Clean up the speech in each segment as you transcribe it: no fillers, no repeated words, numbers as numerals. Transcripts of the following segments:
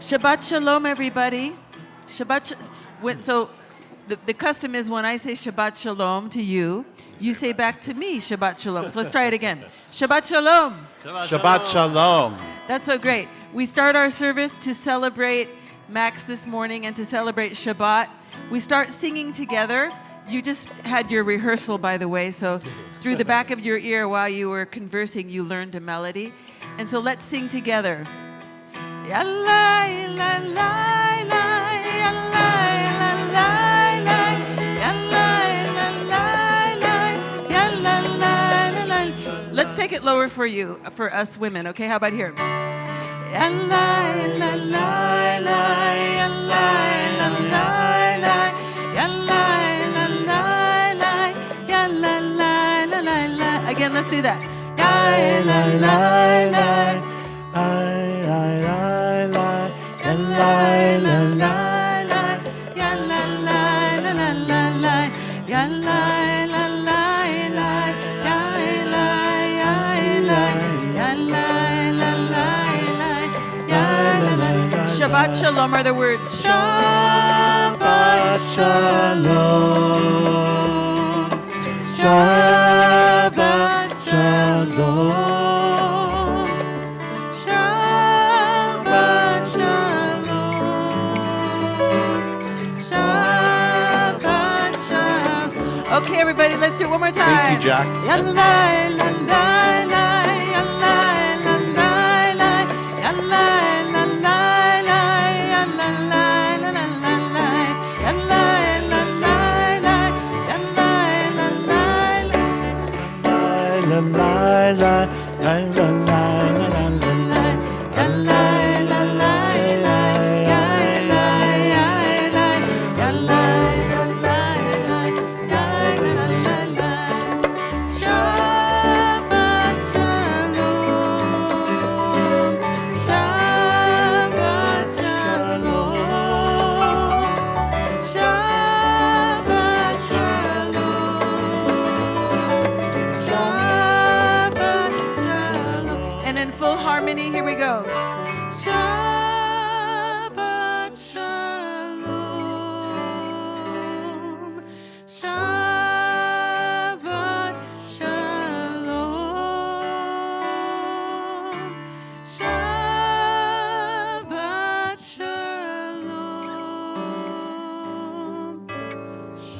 Shabbat Shalom, everybody. So the custom is when I say Shabbat Shalom to you, you say back to me Shabbat Shalom. So let's try it again. Shabbat Shalom. Shabbat Shalom. That's so great. We start our service to celebrate Max this morning and to celebrate Shabbat. We start singing together. You just had your rehearsal, by the way, so through the back of your ear while you were conversing, you learned a melody. And so let's sing together. Let's take it lower for you, for us women, okay? How about here? Again, let's do that. Shabbat Shalom are the words. Shabbat Shalom. Shabbat Shalom. Shabbat Shalom. Shabbat Shalom. Okay, everybody, let's do it one more time. Thank you, Jack. Here we go. Shabbat Shalom. Shabbat Shalom. Shabbat Shalom.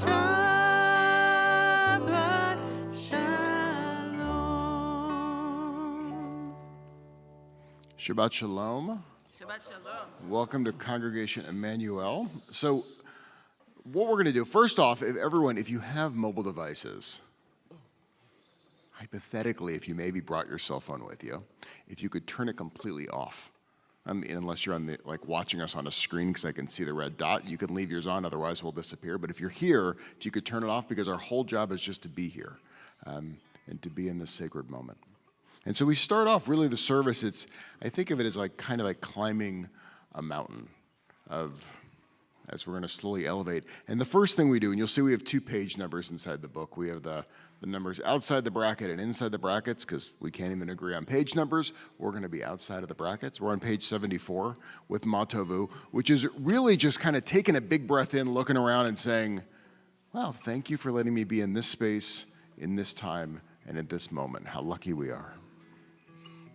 Shabbat Shalom. Shabbat Shalom. Shabbat Shalom. Welcome to Congregation Emanu-El. So what we're going to do, first off, if you have mobile devices, hypothetically, if you maybe brought your cell phone with you, if you could turn it completely off. I mean, unless you're on watching us on a screen, because I can see the red dot, you can leave yours on, otherwise we'll disappear. But if you're here, if you could turn it off, because our whole job is just to be here. and to be in this sacred moment. And so we start off really the service, I think of it as like kind of like climbing a mountain as we're going to slowly elevate. And the first thing we do, and you'll see we have 2 page numbers inside the book. We have the numbers outside the bracket and inside the brackets because we can't even agree on page numbers. We're going to be outside of the brackets. We're on page 74 with Ma Tovu, which is really just kind of taking a big breath in, looking around and saying, wow, thank you for letting me be in this space, in this time, and at this moment. How lucky we are.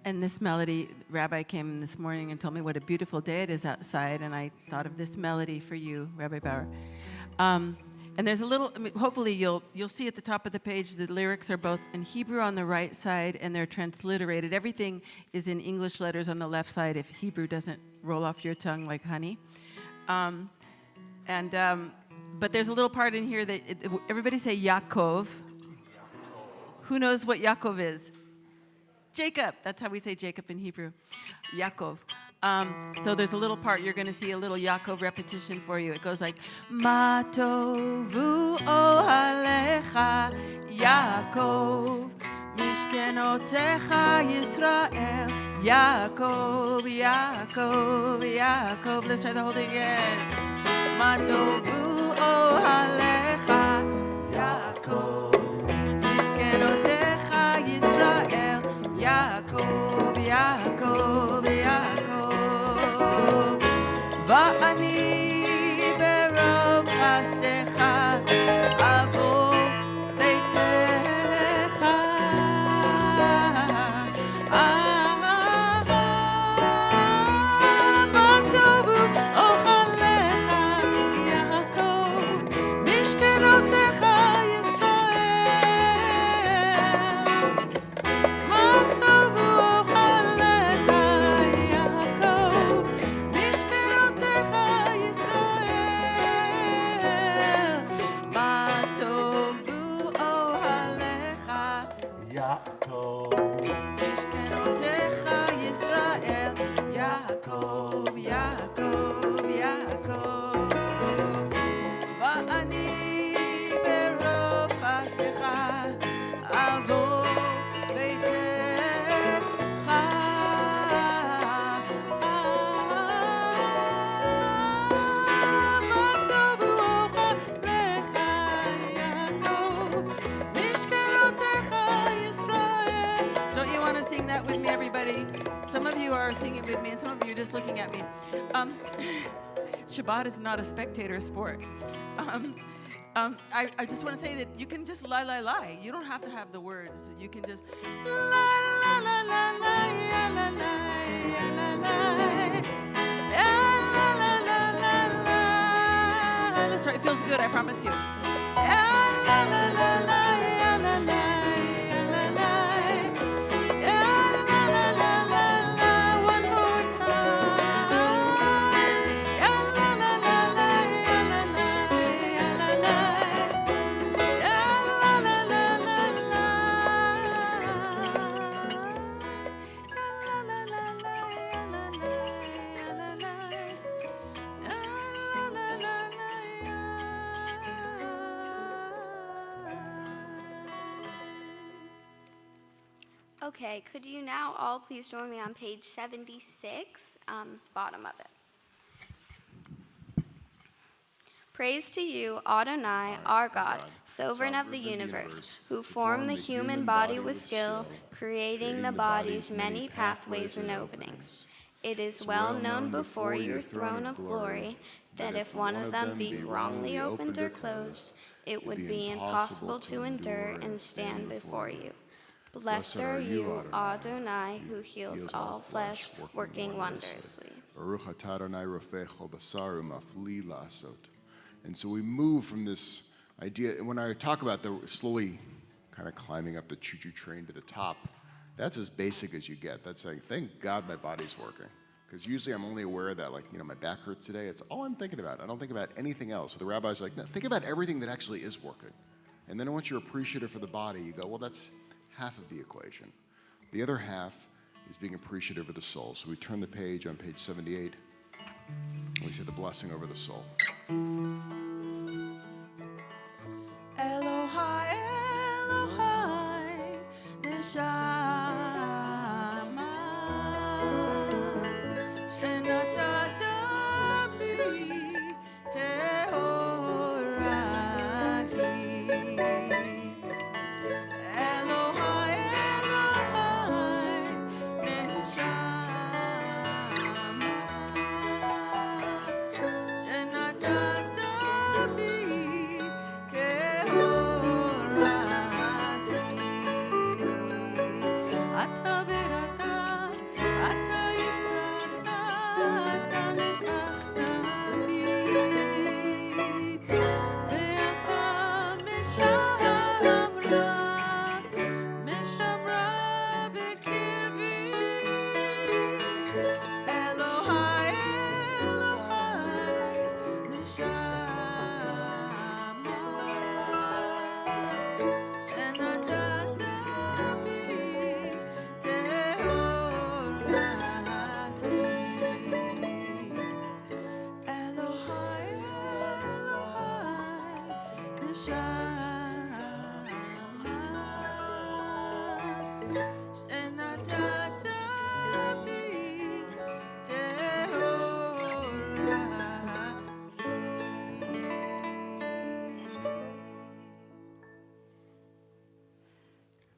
And this melody, Rabbi came this morning and told me what a beautiful day it is outside, and I thought of this melody for you, Rabbi Bauer. And there's a little, hopefully you'll see at the top of the page, the lyrics are both in Hebrew on the right side, and they're transliterated. Everything is in English letters on the left side if Hebrew doesn't roll off your tongue like honey. But there's a little part in here that, everybody say Yaakov. Who knows what Yaakov is? Jacob. That's how we say Jacob in Hebrew. Yaakov. So there's a little part, you're going to see a little Yaakov repetition for you. It goes like, Ma tovu ohalecha Yaakov, mishkenotecha Yisrael, Yaakov, Yaakov, Yaakov. Let's try the whole thing again. Ma tovu ohalecha Yaakov, mishkenotecha Yisrael, Yaakov, Yaakov, Yaakov. Va'ani berov chastecha avo beitecha. Ma tovu ochalecha Yaakov, mishkenotecha Yisrael. Ma tovu ochalecha Yaakov, mishkenotecha Yisrael. Ma tovu ochalecha Yaakov. mishkenotecha Yisrael. Yaakov, Yaakov, Yaakov. Va'ani berov chastecha avo beitecha. Ma tovu ochalecha Yaakov, mishkenotecha Yisrael. Don't you want to sing that with me, everybody? Some of you are singing with me, and some of you are just looking at me. Shabbat is not a spectator sport. I just want to say that you can just lie. You don't have to have the words. You can just lie, la, la, la, la, ya, la, la, ya, la, la, ya, la, la, la, la, la. That's right. It feels good, I promise you. Ya, la, la, la, la, ya, la, la, ya, la, la. Ya, la, la, la, la, la. One more time. Ya, la, la, la, la, ya, la, la, ya, la, la. Ya, la, la, la, la, la. Ya, la, la, la, la, ya, la, la, ya, la, la. Ya, la, la, la, la, ya. Okay, could you now all please join me on page 76, bottom of it. Praise to you, Adonai, our God, sovereign of the universe, who formed the human body with skill, creating the body's many pathways and openings. It is well known before your throne of glory that if one of them be wrongly opened or closed, it would be impossible to endure and stand before you. Blessed are you, Adonai, who heals all flesh, working wondrously. Baruch atah Adonai rofecho basar umafli la'asot. And so we move from this idea, and when I talk about the slowly kind of climbing up the choo-choo train to the top, that's as basic as you get. That's saying, thank God my body's working. Because usually I'm only aware that, like, my back hurts today. It's all I'm thinking about. I don't think about anything else. So the rabbi's like, no, think about everything that actually is working. And then once you're appreciative for the body, you go, well, that's half of the equation. The other half is being appreciative of the soul. So we turn the page on page 78, and we say the blessing over the soul. Elohai, Elohai,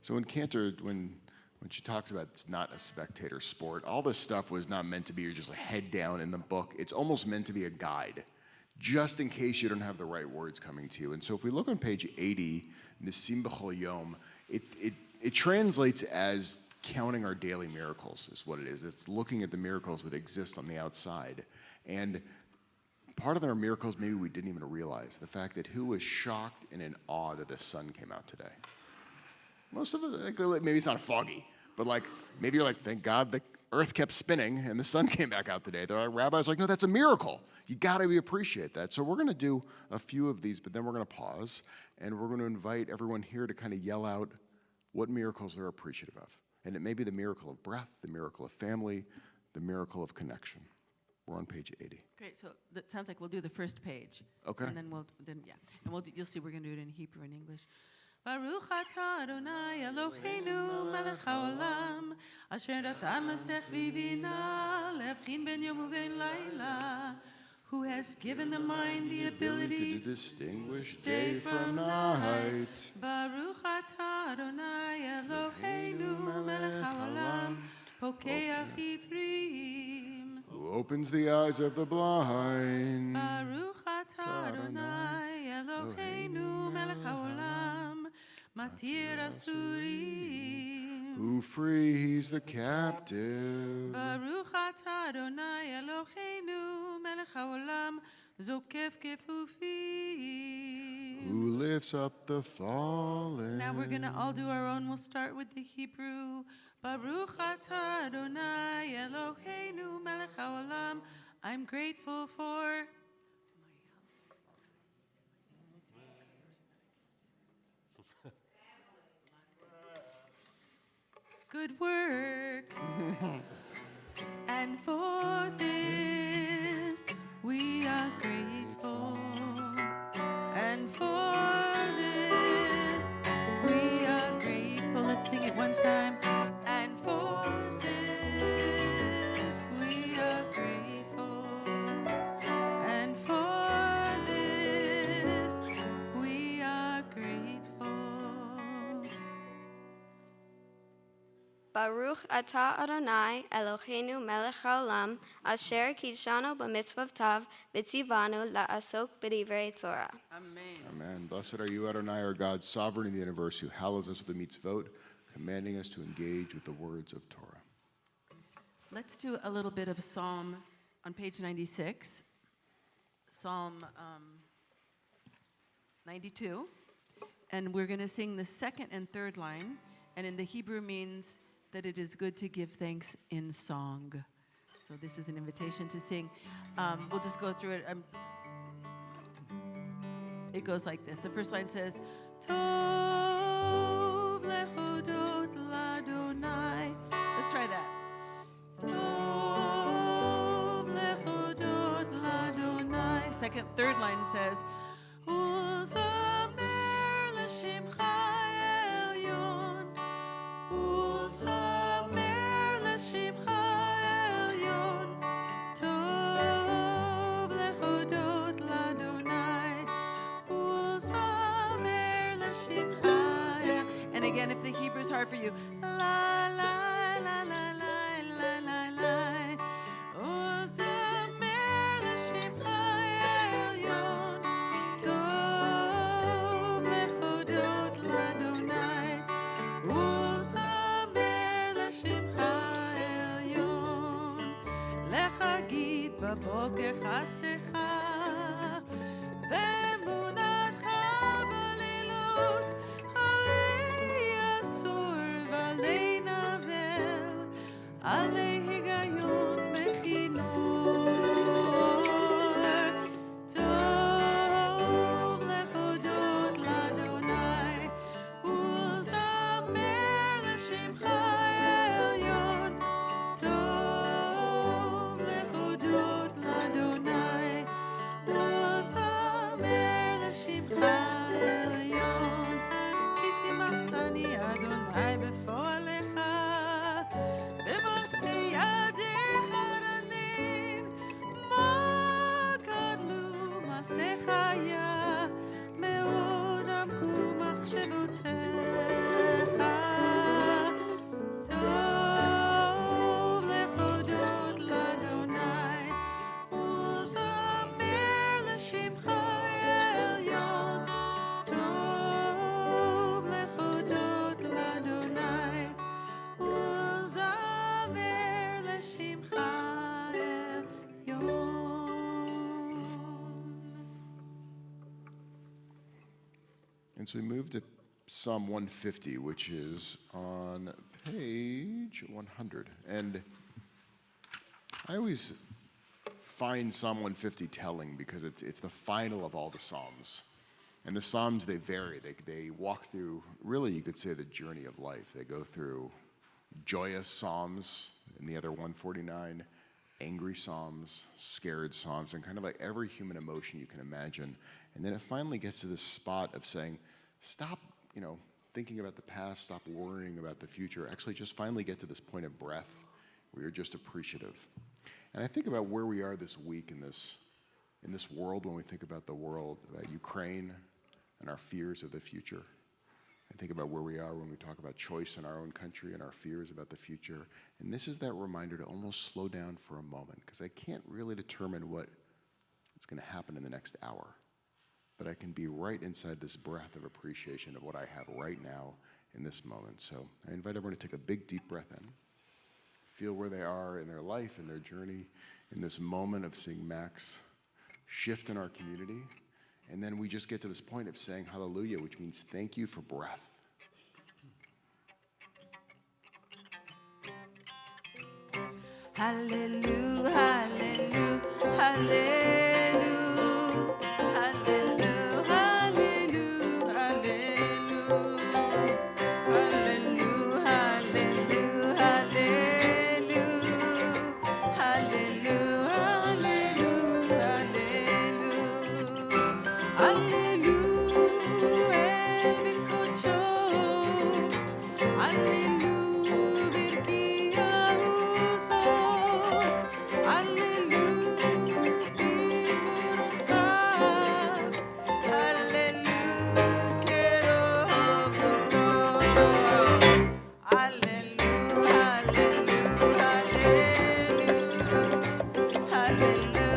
So in Cantor, when she talks about it's not a spectator sport, all this stuff was not meant to be just like head down in the book. It's almost meant to be a guide, just in case you don't have the right words coming to you. And so if we look on page 80, Nisim B'chol Yom, it translates as counting our daily miracles is what it is. It's looking at the miracles that exist on the outside. And part of their miracles maybe we didn't even realize. The fact that who was shocked and in awe that the sun came out today? Most of it, like, maybe it's not foggy, but like maybe you're like, thank God the earth kept spinning and the sun came back out today. The rabbi's like, no, that's a miracle. You gotta appreciate that. So we're gonna do a few of these, but then we're gonna pause and we're gonna invite everyone here to kind of yell out what miracles they're appreciative of. And it may be the miracle of breath, the miracle of family, the miracle of connection. We're on page 80. Great. So that sounds like we'll do the first page. Okay. And then you'll see we're going to do it in Hebrew and English. Baruch atah Adonai Eloheinu melech haolam asher natan lesech v'bina levchin ben yom uven laila, who has given the mind the ability to distinguish day from night. Baruch atah Adonai Eloheinu melech haolam pokeach ivrim, Who opens the eyes of the blind. Baruch atah Adonai Eloheinu melech haolam matir asurim, Who frees the captive. Baruch atah Adonai Eloheinu melech haolam zokef kefufim. Who lifts up the fallen. Now we're going to all do our own. We'll start with the Hebrew. Baruch atah Adonai Eloheinu melech haolam. I'm grateful for good work. And for this we are grateful. And for this we are grateful. Let's sing it one time. And for this we are grateful. And for this we are grateful. Baruch atah Adonai Eloheinu melech haolam asher kidshanu b'mitzvotav v'tzivanu la'asok b'divrei Torah. Amen. Amen. Blessed are you, Adonai, our God, sovereign in the universe, who hallows us with the mitzvot, commanding us to engage with the words of Torah. Let's do a little bit of Psalm on page 96. Psalm 92. And we're going to sing the second and third line. And in the Hebrew means that it is good to give thanks in song. So this is an invitation to sing. We'll just go through it. It goes like this. The first line says, Tov lechodot l'Adonai. Let's try that. Tov lechodot l'Adonai. Third line says, Uzamer l'shimcha elyon. Uzamer l'shimcha elyon. Tov lechodot l'Adonai. Uzamer l'shimcha. And again, if the Hebrew's hard for you, la la la la la la la la. Uzamer l'shimcha elyon. Tov lechodot l'Adonai. Uzamer l'shimcha elyon. Lechagit b'boker chastecha. ואמונתך בלילות, עלי אסור ועלי נבל, עלי היגיון בכינור. טוב להודות לאדוני, ולזמר לשמך העליון. טוב להודות לאדוני, And so we move to Psalm 150, which is on page 100. And I always find Psalm 150 telling because it's the final of all the Psalms. And the Psalms, they vary. They walk through, really, you could say, the journey of life. They go through joyous Psalms in the other 149, angry Psalms, scared Psalms, and kind of like every human emotion you can imagine. And then it finally gets to this spot of saying, stop, thinking about the past, stop worrying about the future. Actually, just finally get to this point of breath where you're just appreciative. And I think about where we are this week in this world, when we think about the world, about Ukraine and our fears of the future. I think about where we are when we talk about choice in our own country and our fears about the future. And this is that reminder to almost slow down for a moment, because I can't really determine what is going to happen in the next hour. But I can be right inside this breath of appreciation of what I have right now in this moment. So I invite everyone to take a big, deep breath in. Feel where they are in their life, in their journey, in this moment of seeing Max shift in our community. And then we just get to this point of saying hallelujah, which means thank you for breath. Hallelujah, hallelujah, hallelujah, hallelujah, hallelujah, hallelujah, hallelujah, hallelujah, hallelujah, hallelujah, hallelujah, el bizcocho, hallelujah, virgia uso, hallelujah, vivorota, hallelujah, quiero hallelujah, hallelujah, hallelujah,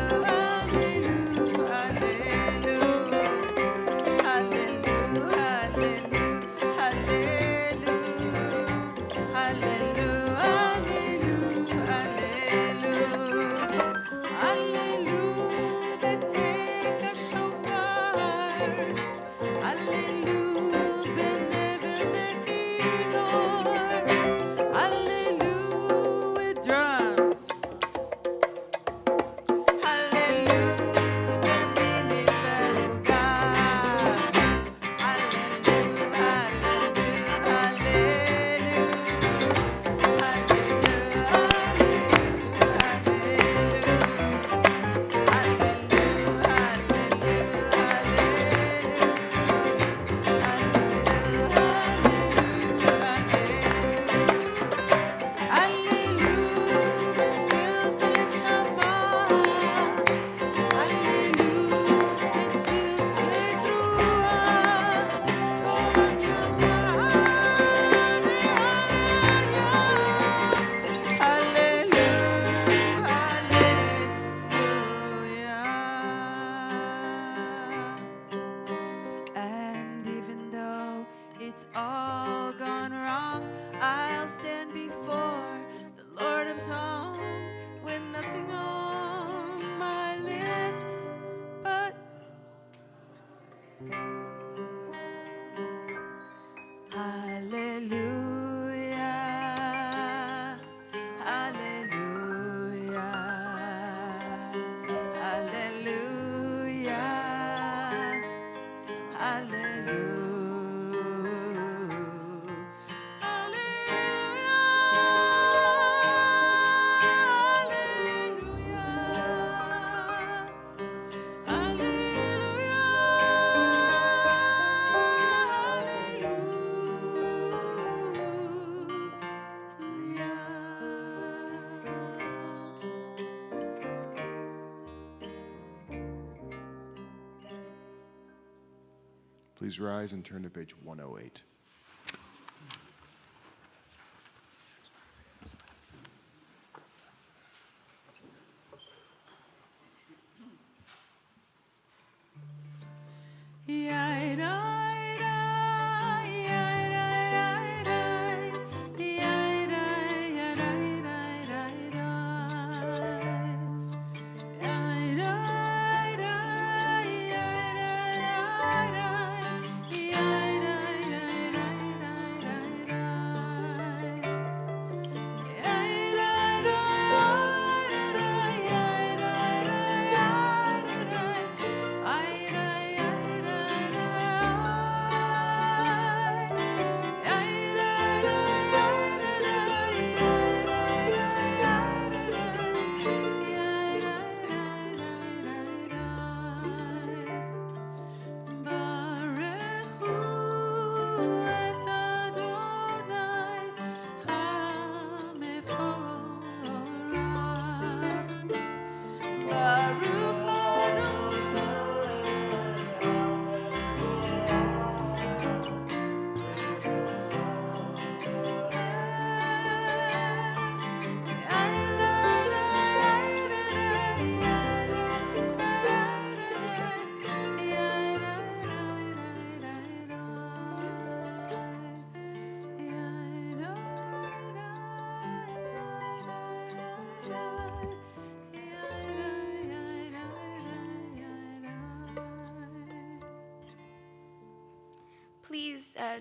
hallelujah, drums. And even though it's all gone wrong, I'll stand before the Lord of Song with nothing on my lips but hallelujah, hallelujah, hallelujah, hallelujah, Please rise and turn to page 108. Yeah.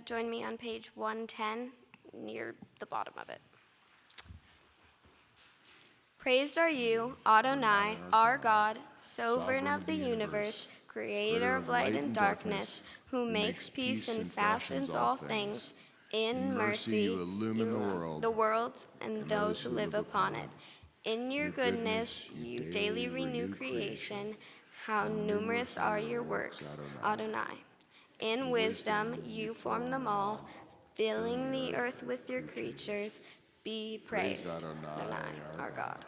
join me on page 110 near the bottom of it. Praised are you, Adonai, our God, sovereign of the universe, creator of light and darkness, who makes peace and fashions all things. In mercy you illumine the world and those who live upon it. In your goodness you daily renew creation. How numerous are your works, Adonai. In wisdom you form them all, filling the earth with your creatures. Be praised, Adonai, our God,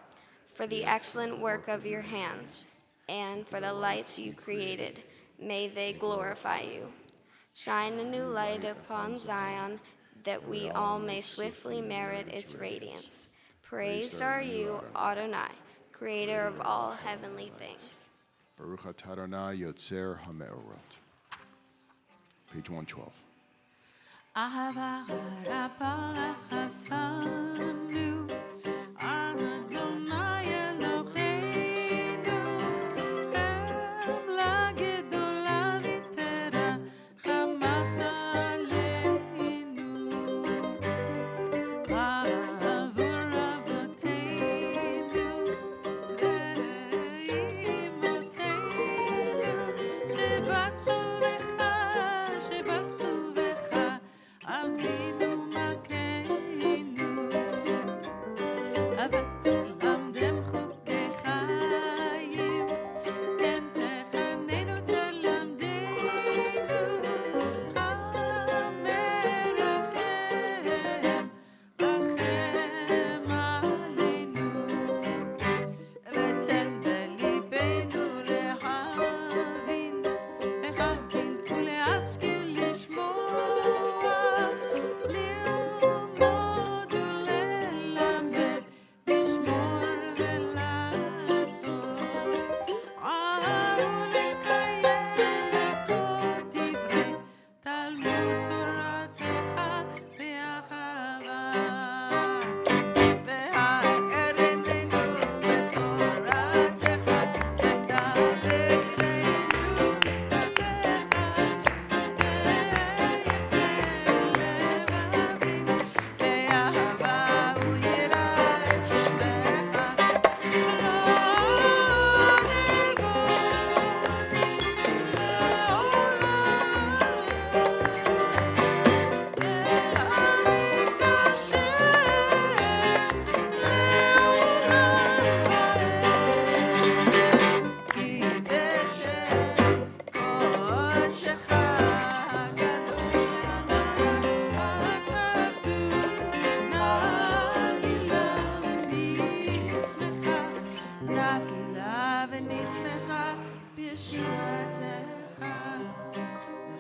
for the excellent work of your hands, and for the lights you created. May they glorify you. Shine a new light upon Zion, that we all may swiftly merit its radiance. Praised are you, Adonai, creator of all heavenly things. Baruch atah Adonai Yotzer HaMe'orot. Page 112. Ahava Rabba Chavtanu, Adonai Eloheinu, Em LaGedola Vitera, Chamat Aleinu. Ba'avur Avoteinu, Ve'imoteinu, Shebatchu Lecha, Shebatchu Lecha, Avinu Malkeinu. ותלמדם חוקי חיים, כן תחננו תלמדנו, המרחם, רחם עלינו. ותן בליבנו להבין ולהשכיל לשמוע, ללמוד וללמד, לשמור ולעשות, ולקיים את כל דברי תלמוד תורתך באהבה. והאר עינינו בתורתך, ודבר אלינו משפטך, לבבים, באהבה ויירא את שמך, לא נגילה ונשמחה בישועתך,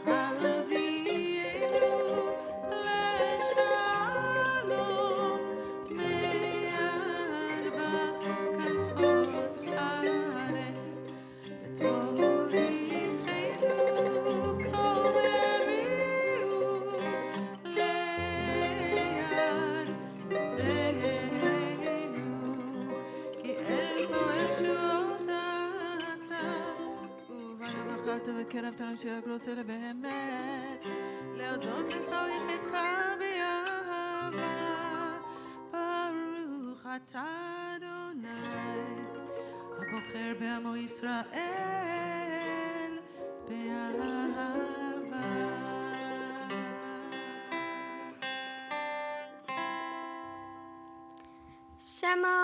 והביאנו לשלום מיד בכנפות הארץ, ותוליכנו כל יריעו ליד צאנו, כי אל פועל שועות אתה, ובנחת וקרבת למשיח רוצה לבאמת, להודות לך ויחידך באהבה. ברוך אתה אדוני, הבוחר בעמו ישראל באהבה. Shema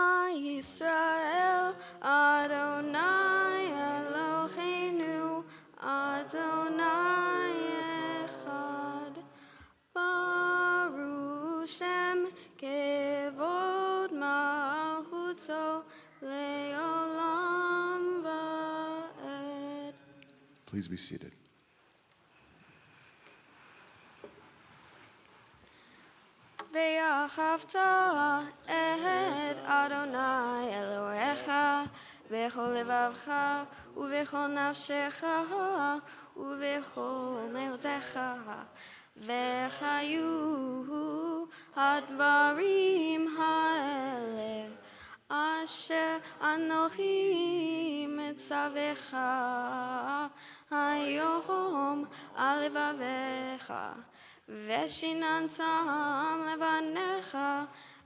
Yisrael, Adonai Eloheinu, Adonai Echad. Baruch Shem Kevod Malchuto Leolam Va'ed. Please be seated. ואהבת את אדוני אלוהיך בכל לבבך ובכל נפשך ובכל מאודך, וחיו הדברים האלה אשר אנוכי מצווך היום על לבביך, ושיננתם לבניך,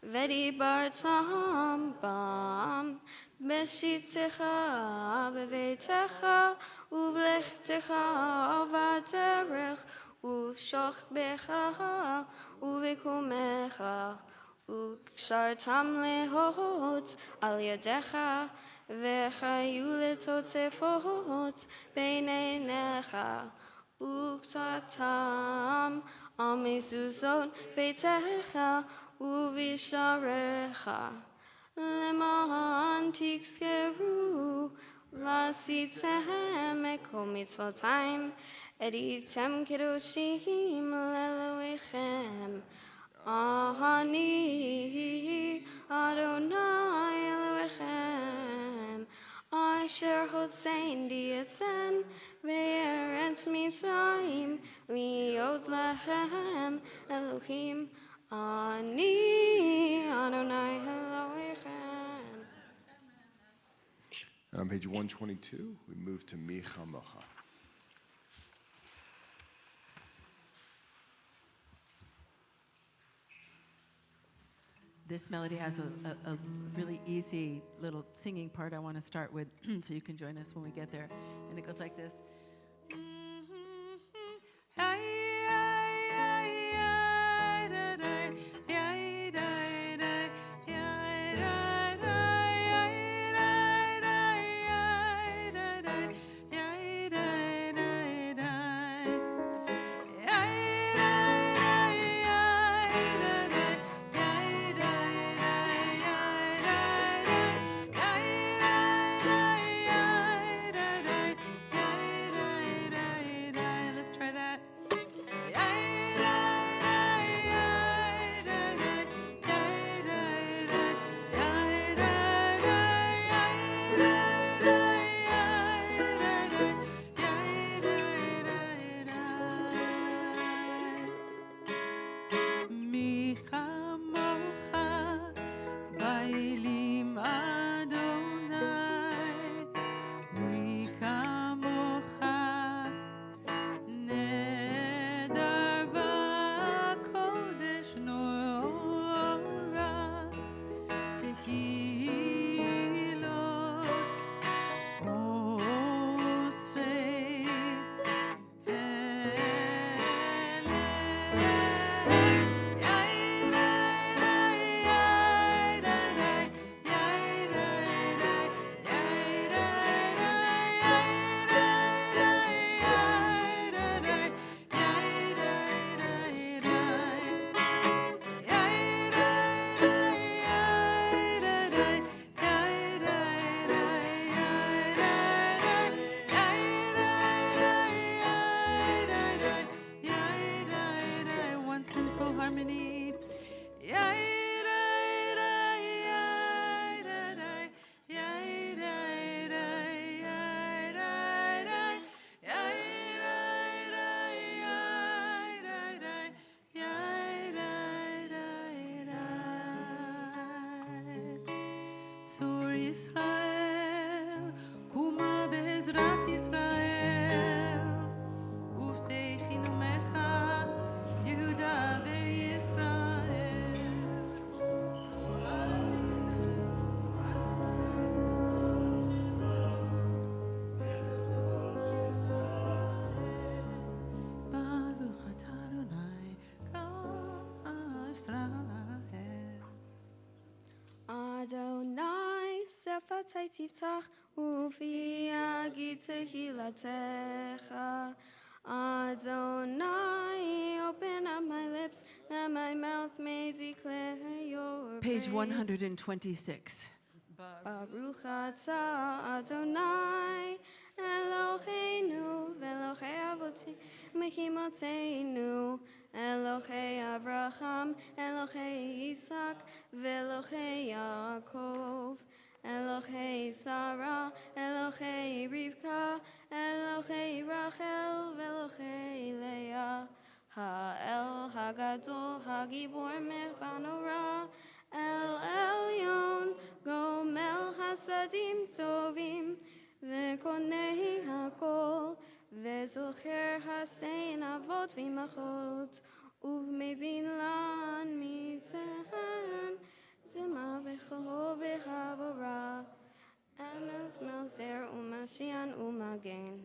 ודיברתם בם, בשיטתך, בביתך, ובלכתך, ובדרך, ובשוכבך, ובקומך, וקשרתם להות על ידיך, וחיו לתוצפות בין עיניך, וכתבתם על מזוזות ביתך ובשעריך, למען תזכרו ועשיתם את כל מצוותיים, הייתם קדושים לאלוהיכם. אני אדוני אלוהיכם, אשר הוצאתי אתכם בארץ מצרים, להיות לכם אלוהים. אני אדוני אלוהיכם. And on page 122, we move to Mi Chamocha. This melody has a really easy little singing part I want to start with so you can join us when we get there. And it goes like this. Adonai sefatai tiftach ufi yagi tehilatecha. Adonai, open up my lips, that my mouth may declare your Page praise. 126. Baruch atah Adonai, Eloheinu, Ve'Elohei Avotenu, Mechimoteinu, Elohei Avraham, Elohei Yitzhak, Ve'Elohei Yaakov, Elohei Sarah, Elohei Rivka, Elohei Rachel, Ve'Elohei Leah, Ha'el Hagadol, Hagibor Mevanora, El Elyon, Gomel Hasadim Tovim, Ve'konei Hakol, Ve'zocher Hasein Avot V'imachot, ובמבילן מצהן, זמה בכור בחברה, אמס מלזר ומשיען ומגן.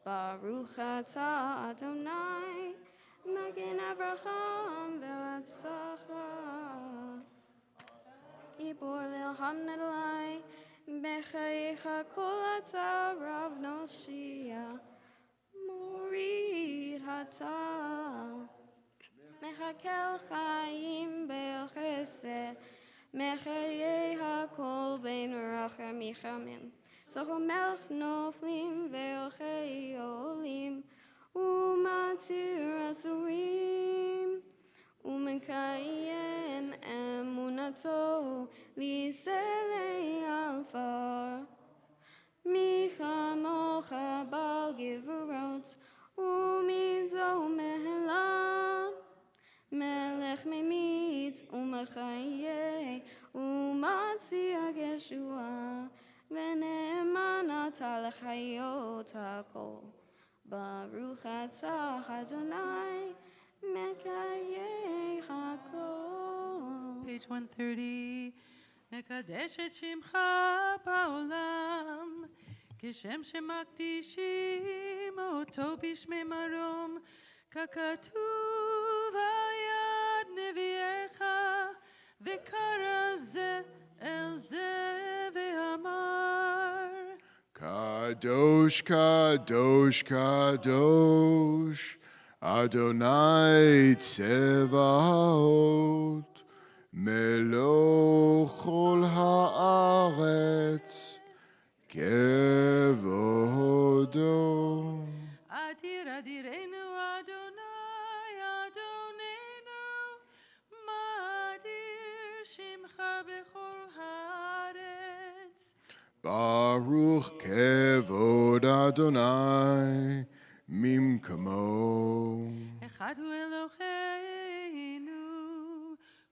ברוך אתה אדוני, מגן אברהם והצלחה. עיבור ללחם נדלי, בחייך כל אתה רב נושיע, מוריד הטל. מחכה חיים בחסד, מחיי הכל בין רחם יחמם. זכו מלך נופלים ואוכי עולים, ומתיר אסורים, ומקיים אמונתו לסלי עפר. מי כמוך בעל גבורות, ומידו מהלן, מלך ממית ומחיה, ומציע ישועה, ונאמן אתה לחיות הכל. ברוך אתה אדוני, מקיים הכל. Page 130. מקדש את שמך בעולם, כשם שמקדישים אותו בשמי מרום, ככתוב על יד נביאך, וקרא זה אל זה ואמר. Kadosh, Kadosh, Kadosh, Adonai Tzevaot, Melech kol haaretz, kevodo. אדיר אדירנו אדוני אדוננו, מה אדיר שמך בכל הארץ. Baruch kevod Adonai mimkamo. אחד הוא אלוהינו,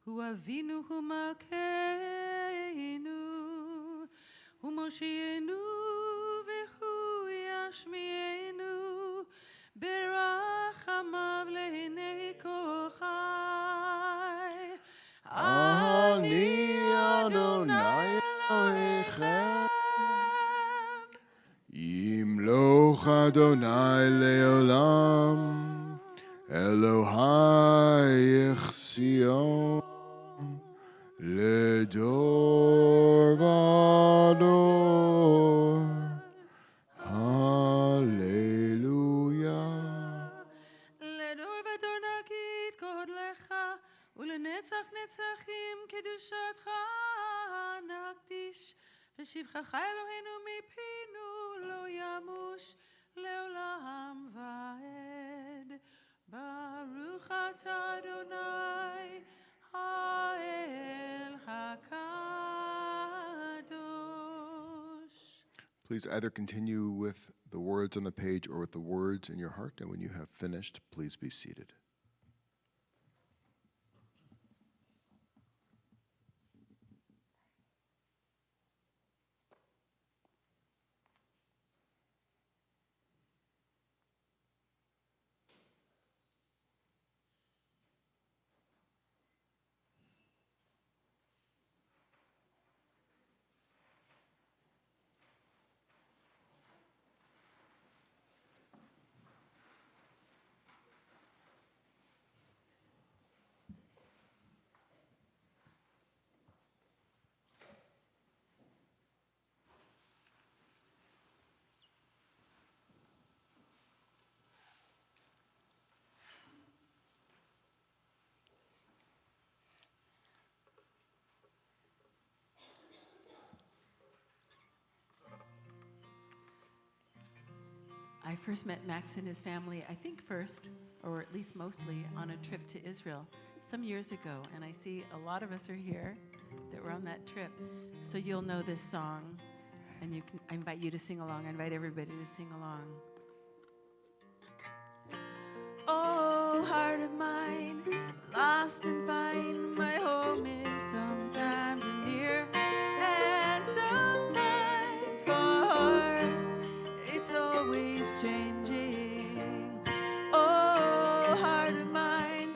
הוא אבינו, הוא מלכנו, הוא מושיענו והוא ישמיענו, ברחמיו לעיני כל חי. אני אדוני אלוהיכם, ימלוך אדוני לעולם, אלוהיך ציון, לדור ודור. הללויה. לדור ודור נגיד גודלך, ולנצח נצחים קדושתך נקדיש, ושבחך אלוהינו מפינו לא ימוש לעולם ועד. ברוך אתה אדוני האל הקדוש. Please either continue with the words on the page or with the words in your heart, and when you have finished, please be seated. I first met Max and his family, I think first, or at least mostly, on a trip to Israel some years ago. And I see a lot of us are here that were on that trip. So you'll know this song, and I invite you to sing along. I invite everybody to sing along. Oh, heart of mine, lost and find my home is sometimes near and sometimes far. It's always changing. Oh, heart of mine,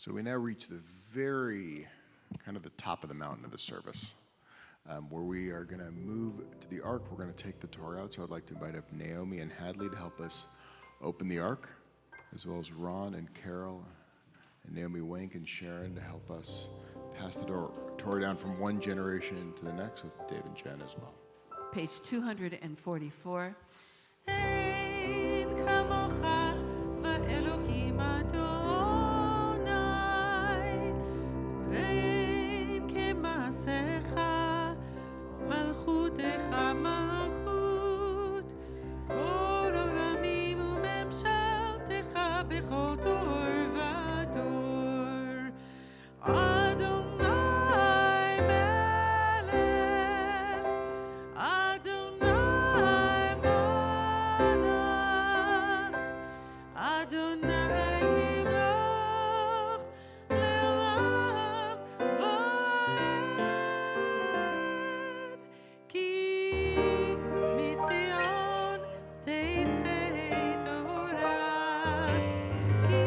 So we now reach the very kind of the top of the mountain of the service, where we are going to move to the ark. We're going to take the Torah out. So I'd like to invite up Naomi and Hadley to help us open the ark, as well as Ron and Carol and Naomi Wank and Sharon to help us pass the Torah down from one generation to the next with Dave and Jen as well. Page 244. Ein kamocha va'elokim Adonai, ve'ein kema'asecha, malchutecha malchut, kol olamim u'memshaltecha bechol dor v'dor. Adonai melech, Adonai malach, Adonai yimloch le'olam va'ed. Ki mitzion teitzei Torah, ki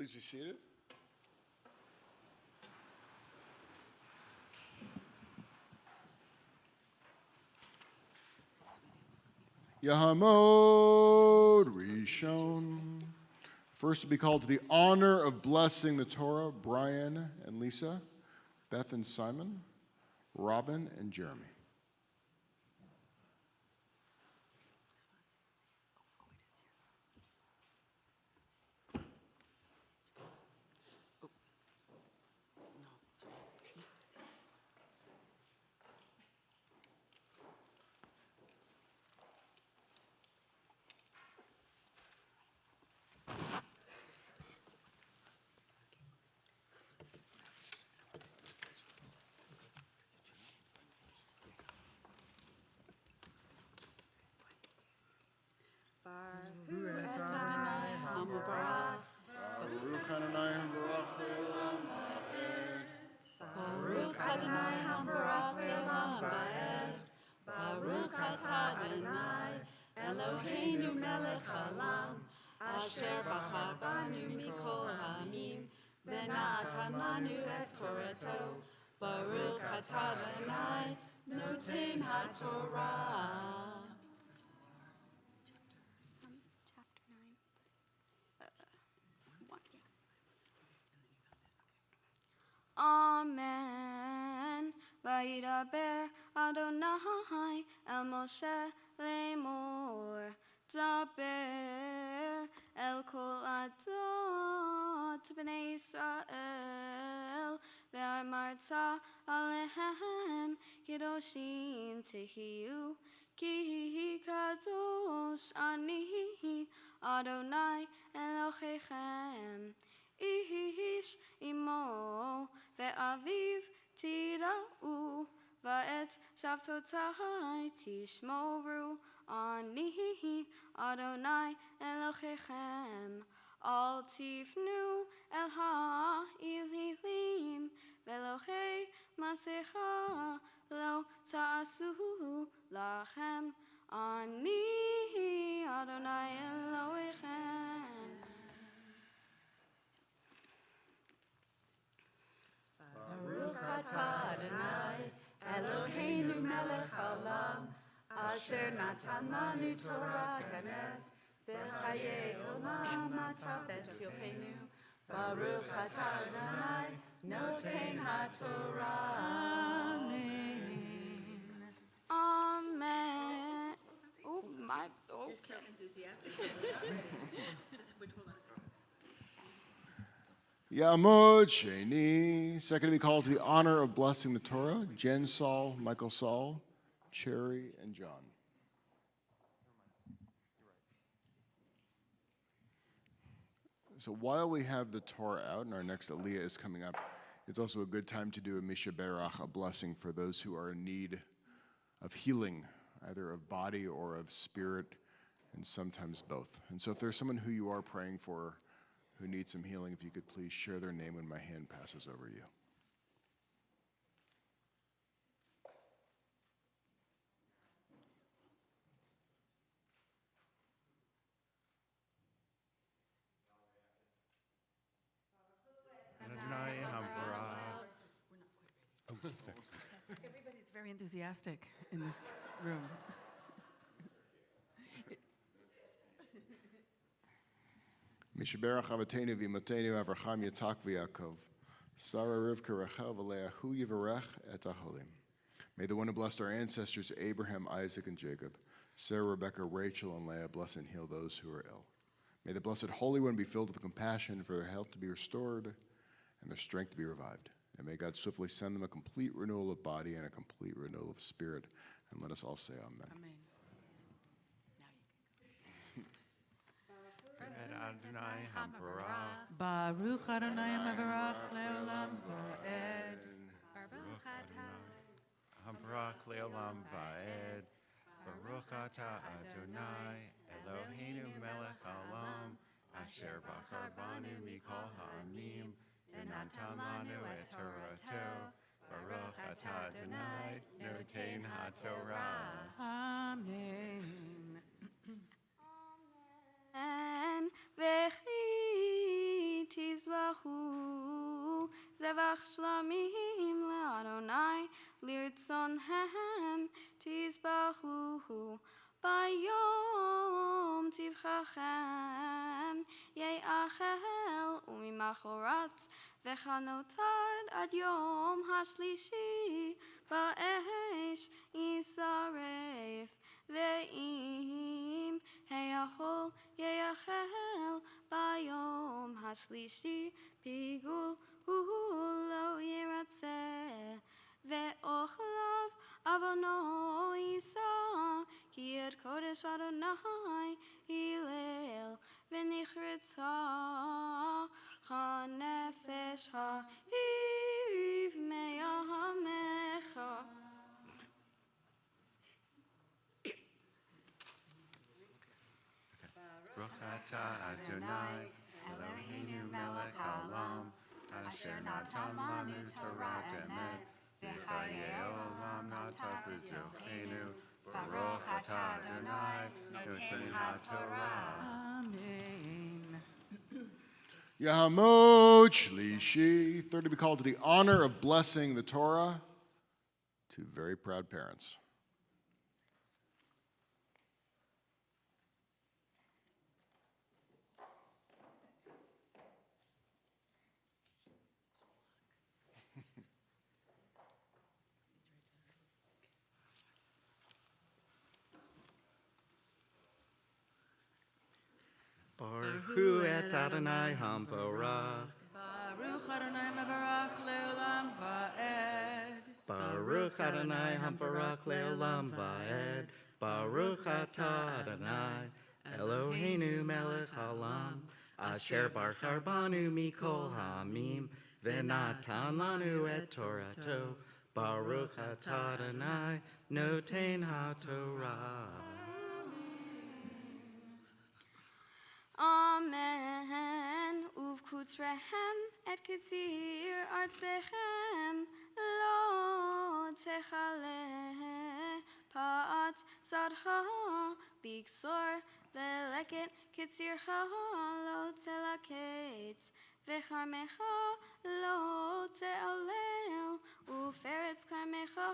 Please be seated. Yahamod Rishon. First to be called to the honor of blessing the Torah, Brian and Lisa, Beth and Simon, Robin and Jeremy. Baruch Adonai Hamvarach Le'olam Va'ed. Baruch Adonai Hamvarach Le'olam Va'ed. Baruch Atah Adonai Eloheinu melech haolam asher bachar banu mikol ha'amim v'natan lanu et Torato. Baruch Atah Adonai noten haTorah. Chapter 9. 1. Amen. Vayidaber Adonai el Moshe lemor. Daber el kol adot b'nei Yisrael. Ve'amarta alehem kedoshim tehiyu. Ki kadosh ani Adonai Elohechem. Ish imo ve'aviv tira'u va'et shavtotai tishmoru ani Adonai Elohechem. Al tifnu el ha'ililim ve'lohei masecha lo ta'asu lachem ani Adonai Elohechem. Baruch Atah Adonai Eloheinu melech haolam asher natan lanu Torah emet v'chayei olam atah v'tilchenu. Baruch Atah Adonai noten haTorah. Amen. Oh my, okay. So enthusiastic. Just wait, hold on. Yamod Sheni. Second to be called to the honor of blessing the Torah, Jen Saul, Michael Saul, Cherry, and John. So while we have the Torah out and our next Aliyah is coming up, it's also a good time to do a Misha Berach, a blessing for those who are in need of healing, either of body or of spirit, and sometimes both. And so if there's someone who you are praying for who needs some healing, if you could please share their name when my hand passes over you. Adonai Hamvarach. Everybody's very enthusiastic in this room. Mishaberach Avatenu v'imotenu Avraham Yitzhak v'Yaakov. Sarah Rivka Rachel v'Leahu Yivarech et Aholim. May the one who blessed our ancestors, Abraham, Isaac, and Jacob, Sarah, Rebecca, Rachel, and Leah, bless and heal those who are ill. May the blessed Holy One be filled with compassion for their health to be restored and their strength to be revived. And may God swiftly send them a complete renewal of body and a complete renewal of spirit. And let us all say amen. Amen. Adonai Hamvarach. Baruch Adonai Mavarach Leolam Va'ed. Baruch Adonai Hamvarach Leolam Va'ed. Baruch Atah Adonai Eloheinu melech haolam asher bachar banu mikol ha'amim v'natan lanu et Torato. Baruch Atah Adonai noten haTorah. Amen. And vechi Zevach shlamim le'Adonai, lirtzonhem tizbachu. Bayom tivchachem ye'achel umimachorat vechanotad ad yom hashlishi ba'esh yisaref ve'im heyachol ye'achel bayom hashlishi pigul lo yiratzeh ve'ochlav avono yisa ki et kodesh Adonai hilel v'nichritza chanefesh ha'iv me'ahamecha. Baruch atah Adonai, Eloheinu melech haolam, asher natan lanu Torah emet, v'chayei olam natan b'tochenu. Baruch atah Adonai, noten haTorah. Amen. Yahamod Shlishi. Third to be called to the honor of blessing the Torah. Two very proud parents. Baruch et Adonai Hamvarach. Baruch Adonai mevarach leolam va'ed. Baruch Adonai Hamvarach leolam va'ed. Baruch atah Adonai Eloheinu melech haolam, asher barchar banu mikol ha'amim, v'natan lanu et Torato. Baruch atah Adonai noten haTorah. Amen. Uvkutrehem et kitzir artzechem lo techale pa'at zadcha liksor veleket kitzircha lo telaketz v'charmecha lo te'alel uferetz karmecha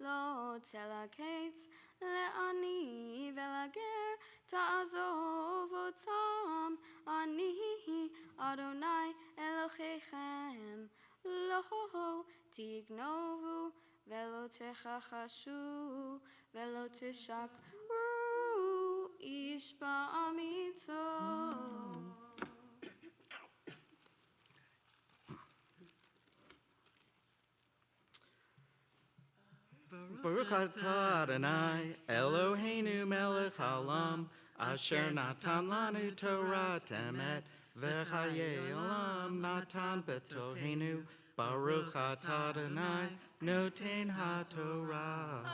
lo telaketz le'ani v'lager ta'azov otam ani Adonai Elohechem lo tignovu velo techachashu velo tishakru ish ba'amito. Baruch atah Adonai Eloheinu melech haolam, asher natan lanu Torah emet, v'chayei olam natan b'tochenu. Baruch atah Adonai noten haTorah.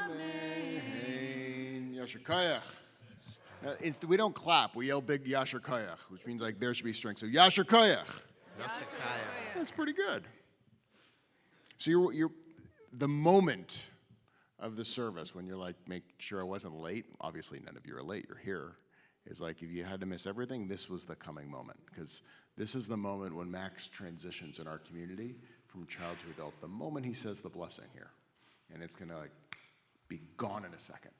Amen. Yasher Koyach. Now, we don't clap. We yell big Yasher Koyach, which means like there should be strength. So Yasher Koyach. That's pretty good. So you're the moment of the service when you're like, make sure I wasn't late. Obviously, none of you are late. You're here. Is like if you had to miss everything, this was the coming moment, because this is the moment when Max transitions in our community from child to adult. The moment he says the blessing here, and it's gonna like be gone in a second.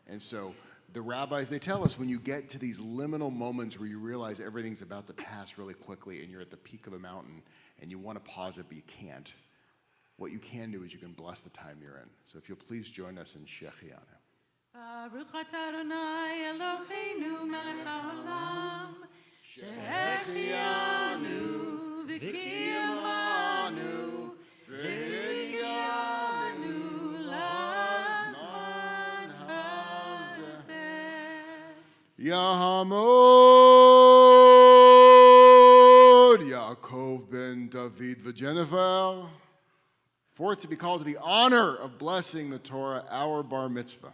And so the rabbis, they tell us when you get to these liminal moments where you realize everything's about to pass really quickly and you're at the peak of a mountain and you want to pause it but you can't, what you can do is you can bless the time you're in. So if you'll please join us in Shechianu. Baruch atah Adonai Eloheinu melech haolam, shechianu v'kiyamanu v'kiyanu lazman hazeh. Yahamod Yaakov ben David v'Jennifer. Fourth to be called to the honor of blessing the Torah, our bar mitzvah.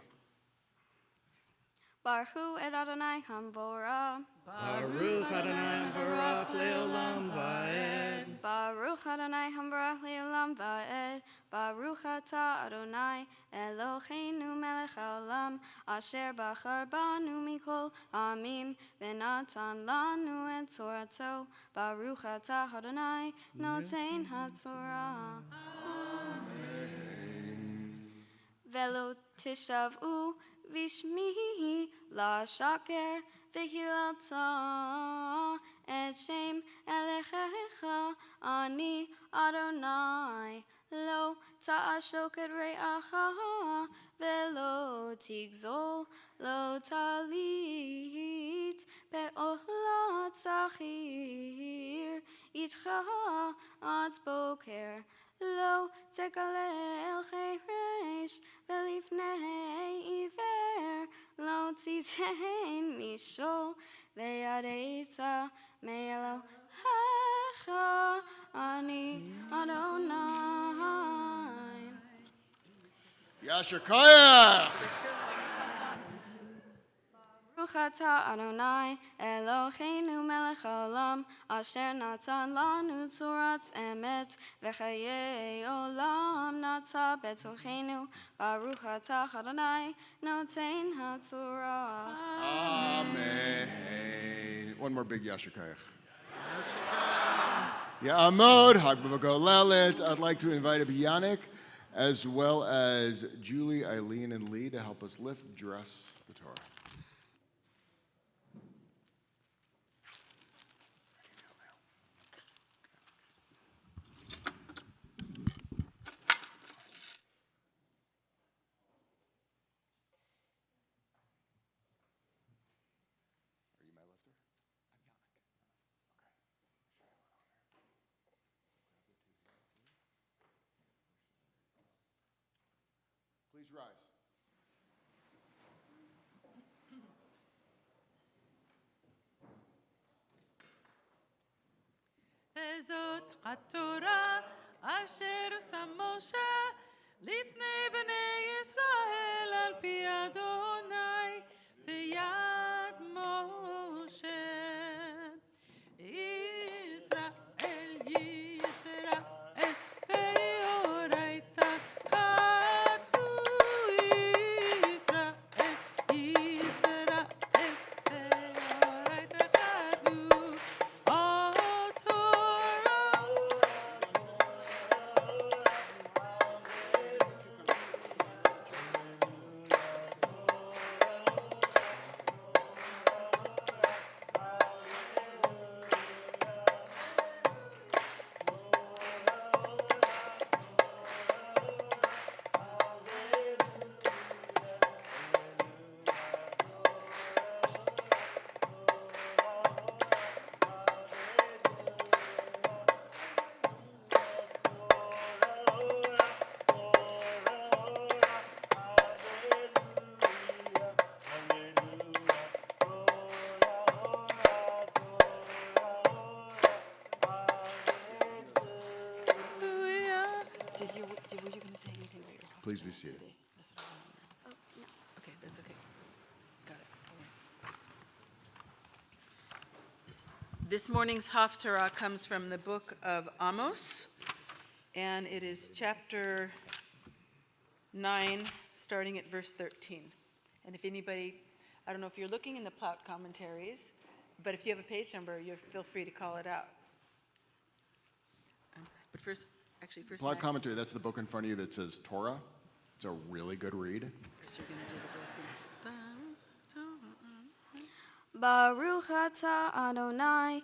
Baruch et Adonai Hamvorah. Baruch Adonai Hamvarach leolam va'ed. Baruch Adonai Hamvorach le'olam va'ed. Baruch atah Adonai Eloheinu melech haolam asher bachar banu mikol amim v'natan lanu et torato. Baruch atah Adonai noten haTorah. Velo tishavu vishmihi la shaker v'hilata et shem elechecha ani Adonai lo ta'ashoket re'acha velo tigzol lo talit be'olat zachir itcha at boker lo tekalel cheresh velifnei iver lo titein mishol ve'areita me'elohecha ani Adonai. Yasher Koyach. Baruch atah Adonai Eloheinu melech haolam asher natan lanu torat emet v'chayei olam nata betochenu. Baruch atah Adonai noten haTorah. Amen. One more big Yasher Koyach. Ya'amod, Hagbava Golelet. I'd like to invite up Yannick as well as Julie, Eileen, and Lee to help us lift, dress the Torah. Please rise. וזאת התורה אשר שם משה לפני בני ישראל על פי אדוני ויד משה. ישראל, ישראל, ואורייתא חתמו ישראל, ישראל, ואורייתא חתמו Were you going to say anything about your Please be seated. Okay, that's okay. Got it. All right. This morning's Haftarah comes from the book of Amos, and it is chapter 9, starting at verse 13. And if anybody, I don't know if you're looking in the Plaut commentaries, but if you have a page number, you feel free to call it out. But first Plaut Max, commentary, that's the book in front of you that says Torah. It's a really good read. first you're going to do the blessing. Baruch atah Adonai.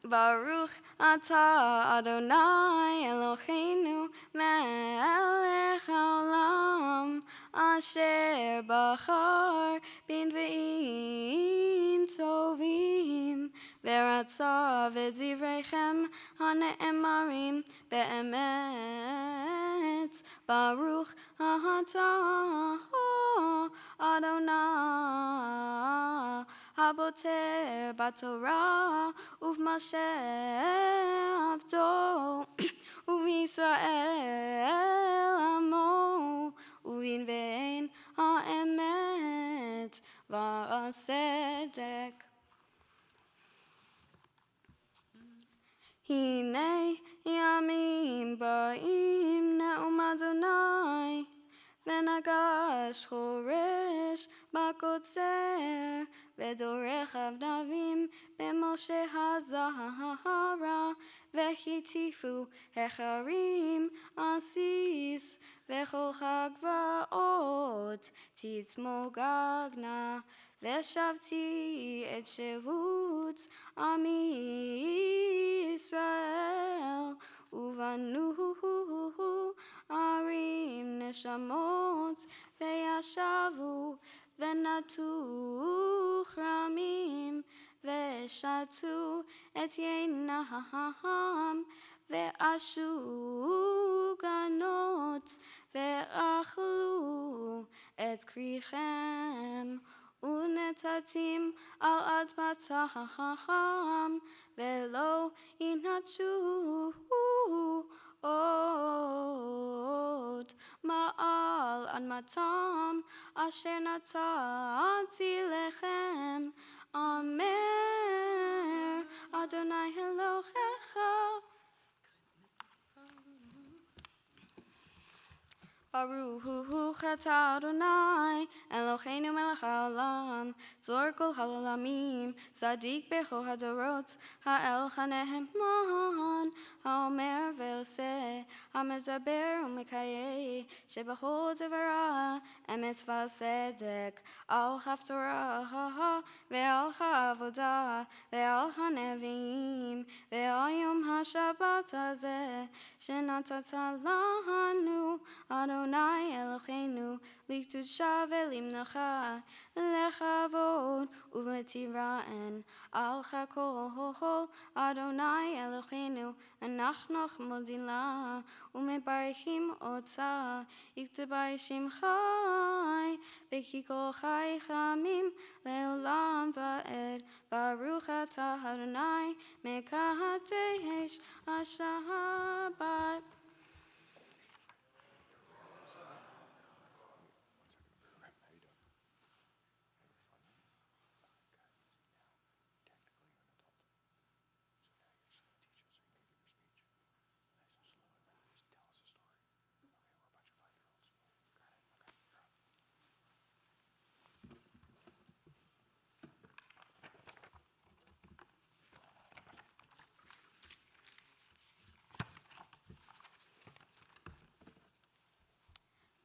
Baruch atah Adonai Eloheinu melech haolam asher bachar b'nvi'im tovim v'ratza v'divrechem hane'emarim be'emet. Baruch atah Adonai haboter b'Torah uv'Maseh avdo uv'Yisrael amo uv'invein ha'emet v'asedek. ונגש חורש בקוצר, ודורך אבנבים במשה הזהרה, והטיפו החרים עסיס, וכל הגבעות תצמוגגנה, ושבתי את שבות עמי ישראל, ובנו ערים נשמות, וישבו ונטו כרמים, ושתו את יינם, ועשו גנות, ואכלו את כריכם, ונתתים על אדמתם, ולא ינטשו עוד מעל אדמתם, אשר נתתי לכם, אמר אדוני אלוהיך. ברוך אתה אדוני אלוהינו מלך העולם, צור כל העולמים, צדיק בכל הדורות, האל הנאמן, האומר ועושה, המדבר ומקיים, שבכל דברה אמת וצדק, על הפתורה ועל העבודה ועל הנביאים, ועל יום השבת הזה שנתת לנו, אדוני אלוהינו, לקדושה ולמנוחה, לכבוד ולתיראן, על הכל, אדוני אלוהינו, אנחנו מודים לה ומברכים אותה, יכתבה שמך בכי כל חי חמים לעולם ועד. ברוך אתה אדוני מקדש השבת.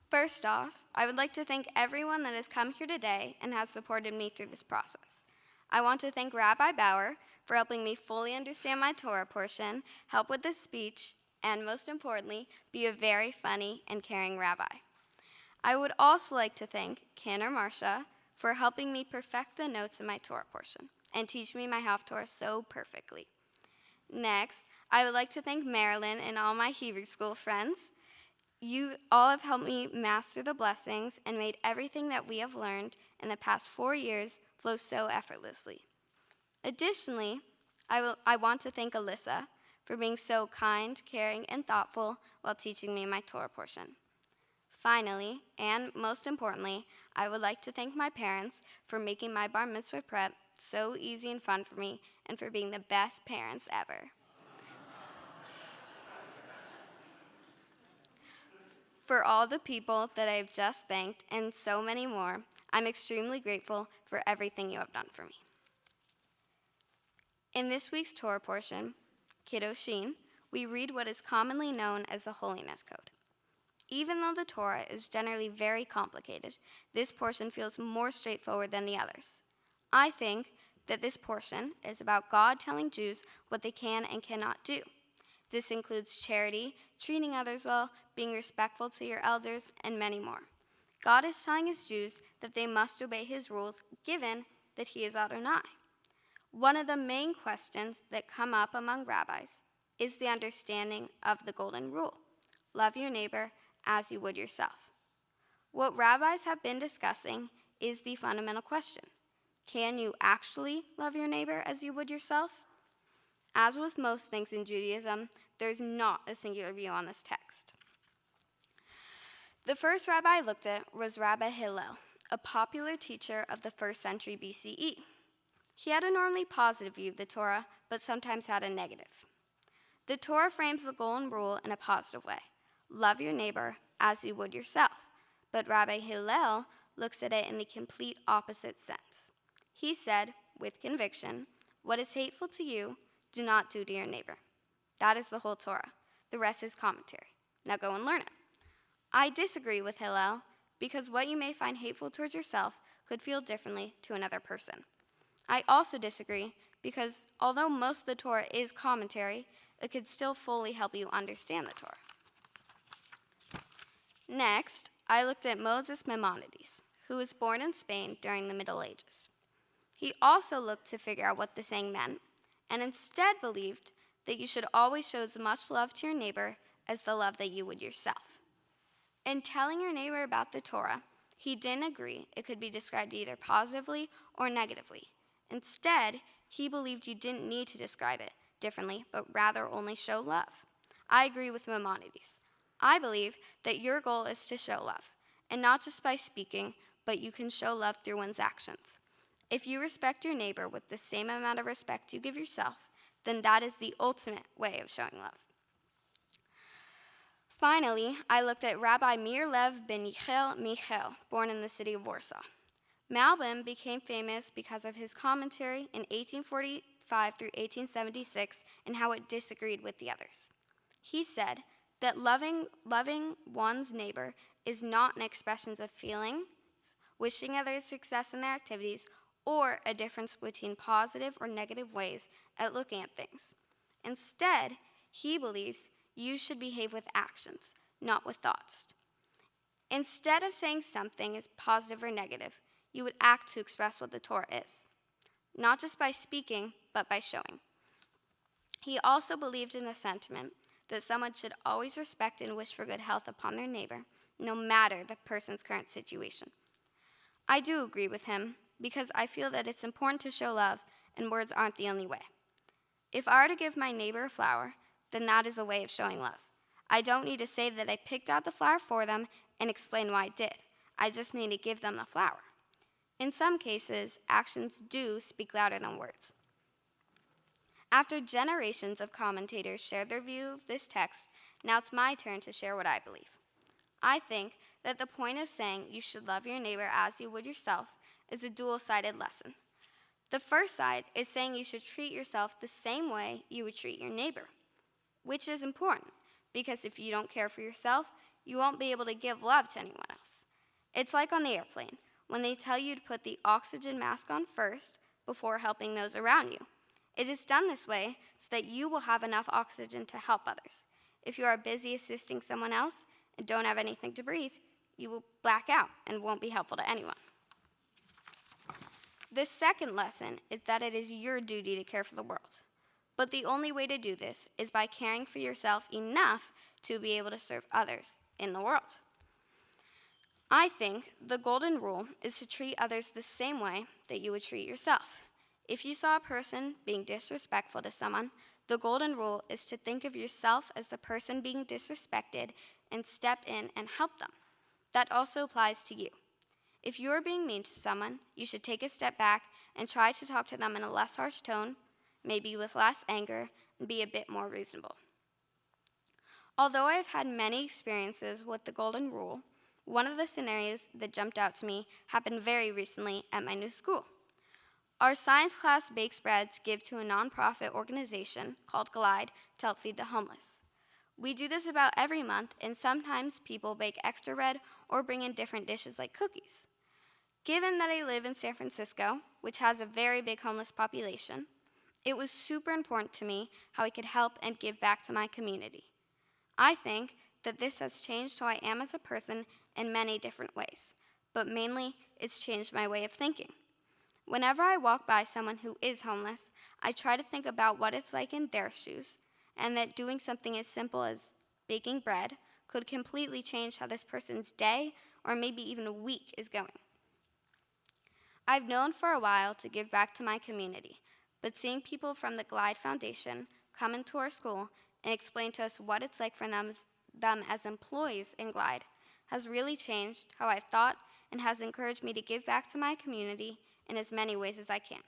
First off, I would like to thank everyone that has come here today and has supported me through this process. I want to thank Rabbi Bauer for helping me fully understand my Torah portion, help with the speech, and most importantly, be a very funny and caring rabbi. I would also like to thank Cantor Marcia for helping me perfect the notes in my Torah portion and teach me my Haftorah so perfectly. Next, I would like to thank Marilyn and all my Hebrew school friends. You all have helped me master the blessings and made everything that we have learned in the past 4 years flow so effortlessly. Additionally, I want to thank Alyssa for being so kind, caring, and thoughtful while teaching me my Torah portion. Finally, and most importantly, I would like to thank my parents for making my bar mitzvah prep so easy and fun for me and for being the best parents ever. For all the people that I have just thanked and so many more, I'm extremely grateful for everything you have done for me. In this week's Torah portion, Kiddushin, we read what is commonly known as the Holiness Code. Even though the Torah is generally very complicated, this portion feels more straightforward than the others. I think that this portion is about God telling Jews what they can and cannot do. This includes charity, treating others well, being respectful to your elders, and many more. God is telling his Jews that they must obey his rules, given that he is Adonai. One of the main questions that come up among rabbis is the understanding of the golden rule: love your neighbor as you would yourself. What rabbis have been discussing is the fundamental question: can you actually love your neighbor as you would yourself? As with most things in Judaism, there's not a singular view on this text. The first rabbi I looked at was Rabbi Hillel, a popular teacher of the 1st century BCE. He had a normally positive view of the Torah, but sometimes had a negative. The Torah frames the golden rule in a positive way: love your neighbor as you would yourself. But Rabbi Hillel looks at it in the complete opposite sense. He said, with conviction, "What is hateful to you, do not do to your neighbor." That is the whole Torah. The rest is commentary. Now go and learn it. I disagree with Hillel because what you may find hateful towards yourself could feel differently to another person. I also disagree because although most of the Torah is commentary, it could still fully help you understand the Torah. Next, I looked at Moses Maimonides, who was born in Spain during the Middle Ages. He also looked to figure out what the saying meant, and instead believed that you should always show as much love to your neighbor as the love that you would yourself. In telling your neighbor about the Torah, he didn't agree it could be described either positively or negatively. Instead, he believed you didn't need to describe it differently, but rather only show love. I agree with Maimonides. I believe that your goal is to show love, and not just by speaking, but you can show love through one's actions. If you respect your neighbor with the same amount of respect you give yourself, then that is the ultimate way of showing love. Finally, I looked at Rabbi Meir Lev ben Michel, born in the city of Warsaw. Malbim became famous because of his commentary in 1845 through 1876 and how it disagreed with the others. He said that loving one's neighbor is not an expression of feelings, wishing others success in their activities, or a difference between positive or negative ways at looking at things. Instead, he believes you should behave with actions, not with thoughts. Instead of saying something is positive or negative, you would act to express what the Torah is, not just by speaking, but by showing. He also believed in the sentiment that someone should always respect and wish for good health upon their neighbor, no matter the person's current situation. I do agree with him, because I feel that it's important to show love, and words aren't the only way. If I were to give my neighbor a flower, then that is a way of showing love. I don't need to say that I picked out the flower for them and explain why I did. I just need to give them the flower. In some cases, actions do speak louder than words. After generations of commentators shared their view of this text, now it's my turn to share what I believe. I think that the point of saying you should love your neighbor as you would yourself is a dual-sided lesson. The first side is saying you should treat yourself the same way you would treat your neighbor, which is important, because if you don't care for yourself, you won't be able to give love to anyone else. It's like on the airplane, when they tell you to put the oxygen mask on first before helping those around you. It is done this way so that you will have enough oxygen to help others. If you are busy assisting someone else and don't have anything to breathe, you will black out and won't be helpful to anyone. The second lesson is that it is your duty to care for the world. But the only way to do this is by caring for yourself enough to be able to serve others in the world. I think the golden rule is to treat others the same way that you would treat yourself. If you saw a person being disrespectful to someone, the golden rule is to think of yourself as the person being disrespected and step in and help them. That also applies to you. If you are being mean to someone, you should take a step back and try to talk to them in a less harsh tone, maybe with less anger, and be a bit more reasonable. Although I have had many experiences with the golden rule, one of the scenarios that jumped out to me happened very recently at my new school. Our science class bakes bread to give to a nonprofit organization called Glide to help feed the homeless. We do this about every month, and sometimes people bake extra bread or bring in different dishes like cookies. Given that I live in San Francisco, which has a very big homeless population, it was super important to me how I could help and give back to my community. I think that this has changed who I am as a person in many different ways, but mainly it's changed my way of thinking. Whenever I walk by someone who is homeless, I try to think about what it's like in their shoes, and that doing something as simple as baking bread could completely change how this person's day or maybe even a week is going. I've known for a while to give back to my community, but seeing people from the Glide Foundation come into our school and explain to us what it's like for them as employees in Glide has really changed how I've thought and has encouraged me to give back to my community in as many ways as I can.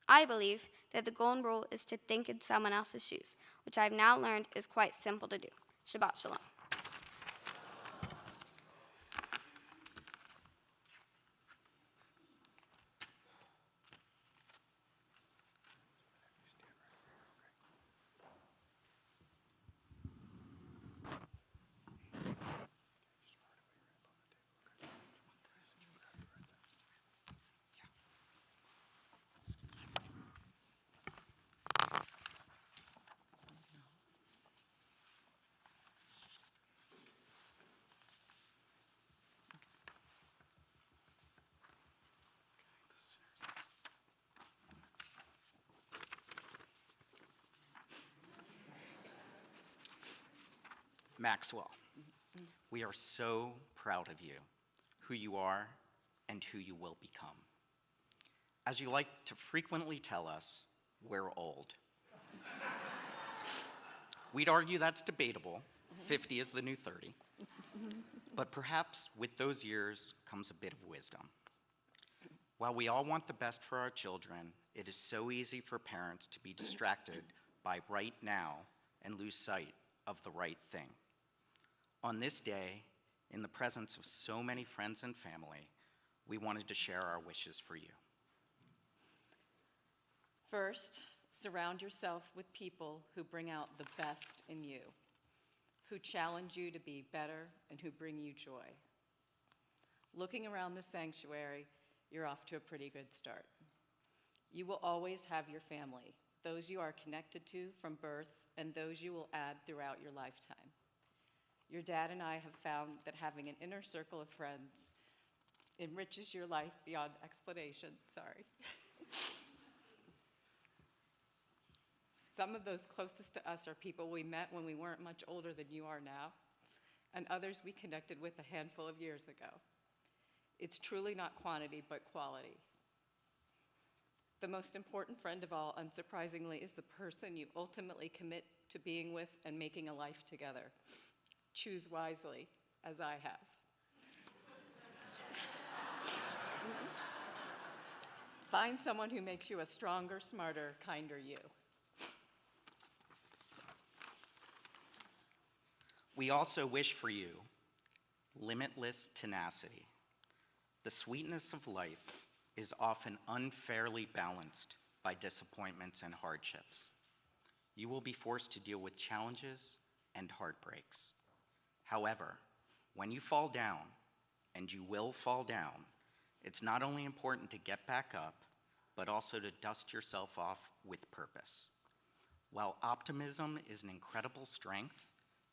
I believe that the golden rule is to think in someone else's shoes, which I've now learned is quite simple to do. Shabbat Shalom. Maxwell, we are so proud of you, who you are, and who you will become. As you like to frequently tell us, we're old. We'd argue that's debatable. 50 is the new 30. But perhaps with those years comes a bit of wisdom. While we all want the best for our children, it is so easy for parents to be distracted by right now and lose sight of the right thing. On this day, in the presence of so many friends and family, we wanted to share our wishes for you. First, surround yourself with people who bring out the best in you, who challenge you to be better and who bring you joy. Looking around the sanctuary, you're off to a pretty good start. You will always have your family, those you are connected to from birth and those you will add throughout your lifetime. Your dad and I have found that having an inner circle of friends enriches your life beyond explanation. Sorry. Some of those closest to us are people we met when we weren't much older than you are now, and others we connected with a handful of years ago. It's truly not quantity, but quality. The most important friend of all, unsurprisingly, is the person you ultimately commit to being with and making a life together. Choose wisely, as I have. Find someone who makes you a stronger, smarter, kinder you. We also wish for you limitless tenacity. The sweetness of life is often unfairly balanced by disappointments and hardships. You will be forced to deal with challenges and heartbreaks. However, when you fall down, and you will fall down, it's not only important to get back up, but also to dust yourself off with purpose. While optimism is an incredible strength,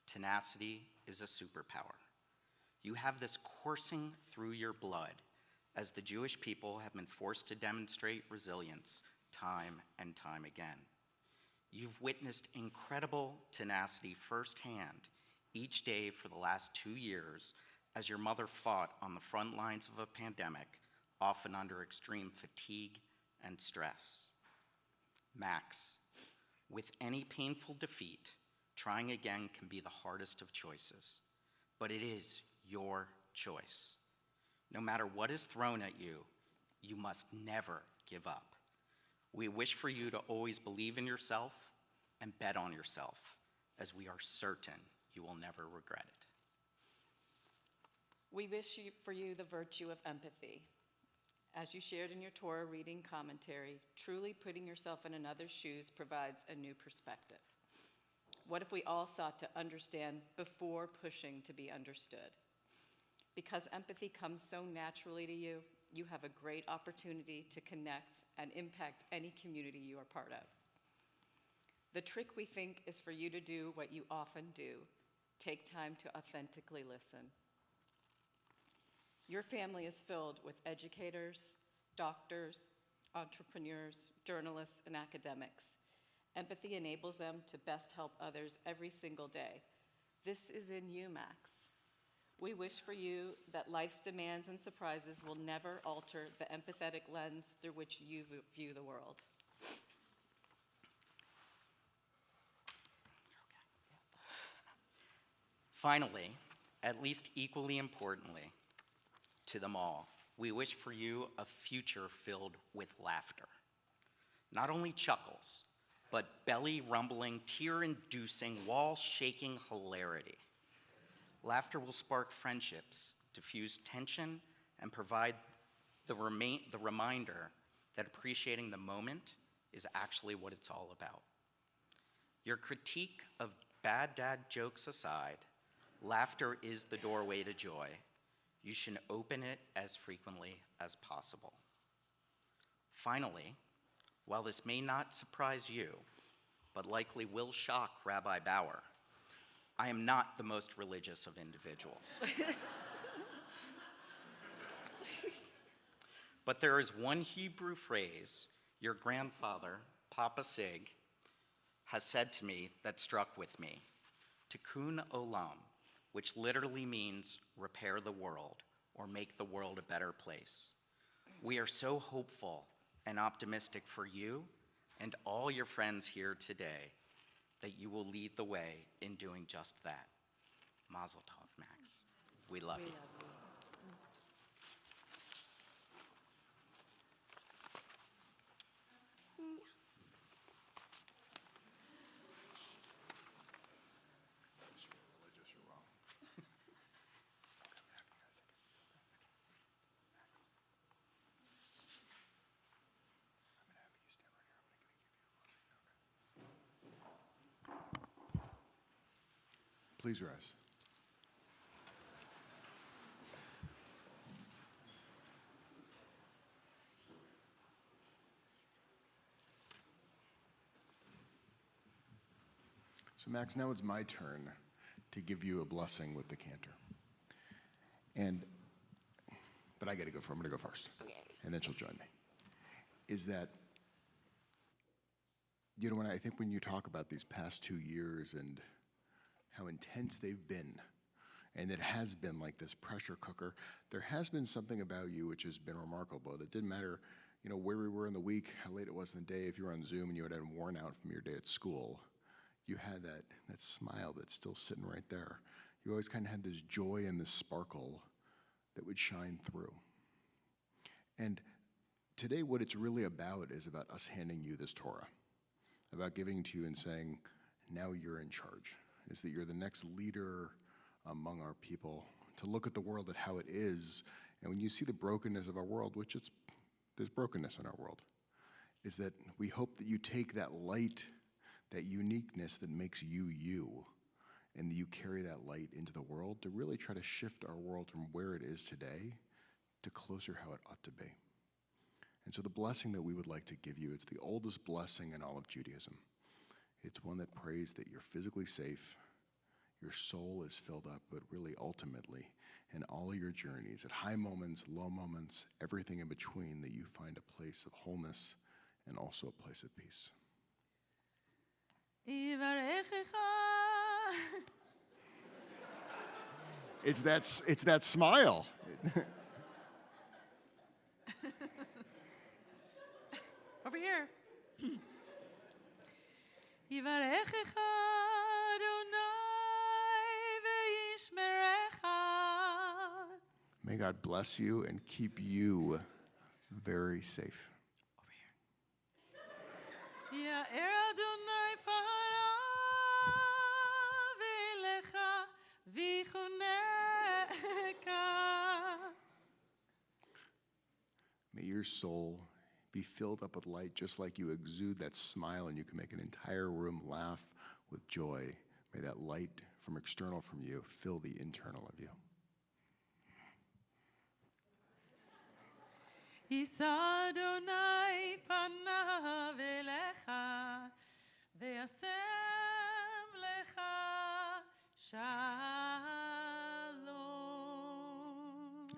tenacity is a superpower. You have this coursing through your blood, as the Jewish people have been forced to demonstrate resilience time and time again. You've witnessed incredible tenacity firsthand each day for the last 2 years as your mother fought on the front lines of a pandemic, often under extreme fatigue and stress. Max, with any painful defeat, trying again can be the hardest of choices, but it is your choice. No matter what is thrown at you, you must never give up. We wish for you to always believe in yourself and bet on yourself, as we are certain you will never regret it. We wish for you the virtue of empathy. As you shared in your Torah reading commentary, truly putting yourself in another's shoes provides a new perspective. What if we all sought to understand before pushing to be understood? Because empathy comes so naturally to you, you have a great opportunity to connect and impact any community you are part of. The trick, we think, is for you to do what you often do: take time to authentically listen. Your family is filled with educators, doctors, entrepreneurs, journalists, and academics. Empathy enables them to best help others every single day. This is in you, Max. We wish for you that life's demands and surprises will never alter the empathetic lens through which you view the world. Finally, at least equally importantly to them all, we wish for you a future filled with laughter. Not only chuckles, but belly-rumbling, tear-inducing, wall-shaking hilarity. Laughter will spark friendships, diffuse tension, and provide the reminder that appreciating the moment is actually what it's all about. Your critique of bad dad jokes aside, laughter is the doorway to joy. You should open it as frequently as possible. Finally, while this may not surprise you, but likely will shock Rabbi Bauer, I am not the most religious of individuals. But there is one Hebrew phrase your grandfather, Papa Sig, has said to me that struck with me. Tikkun Olam, which literally means repair the world or make the world a better place. We are so hopeful and optimistic for you and all your friends here today that you will lead the way in doing just that. Mazel tov, Max. We love you. Please rise. So Max, now it's my turn to give you a blessing with the cantor. But I gotta go. I'm gonna go first, and then she'll join me. Is that, you know, I think when you talk about these past 2 years and how intense they've been, and it has been like this pressure cooker, there has been something about you which has been remarkable. It didn't matter, you know, where we were in the week, how late it was in the day, if you were on Zoom and you had been worn out from your day at school, you had that smile that's still sitting right there. You always kind of had this joy and this sparkle that would shine through. And today what it's really about is about us handing you this Torah, about giving to you and saying, now you're in charge, is that you're the next leader among our people, to look at the world at how it is. And when you see the brokenness of our world, there's brokenness in our world, is that we hope that you take that light, that uniqueness that makes you you, and that you carry that light into the world to really try to shift our world from where it is today to closer how it ought to be. And so the blessing that we would like to give you, it's the oldest blessing in all of Judaism. It's one that prays that you're physically safe, your soul is filled up, but really ultimately in all of your journeys, at high moments, low moments, everything in between, that you find a place of wholeness and also a place of peace. It's that smile. Over here. Yivarechecha Adonai ve'yishmerecha. May God bless you and keep you very safe. Over here. Ya'er Adonai panav elecha v'chuneka. May your soul be filled up with light, just like you exude that smile and you can make an entire room laugh with joy. May that light from external from you fill the internal of you. Yisa Adonai panav elecha ve'asem lecha shalom.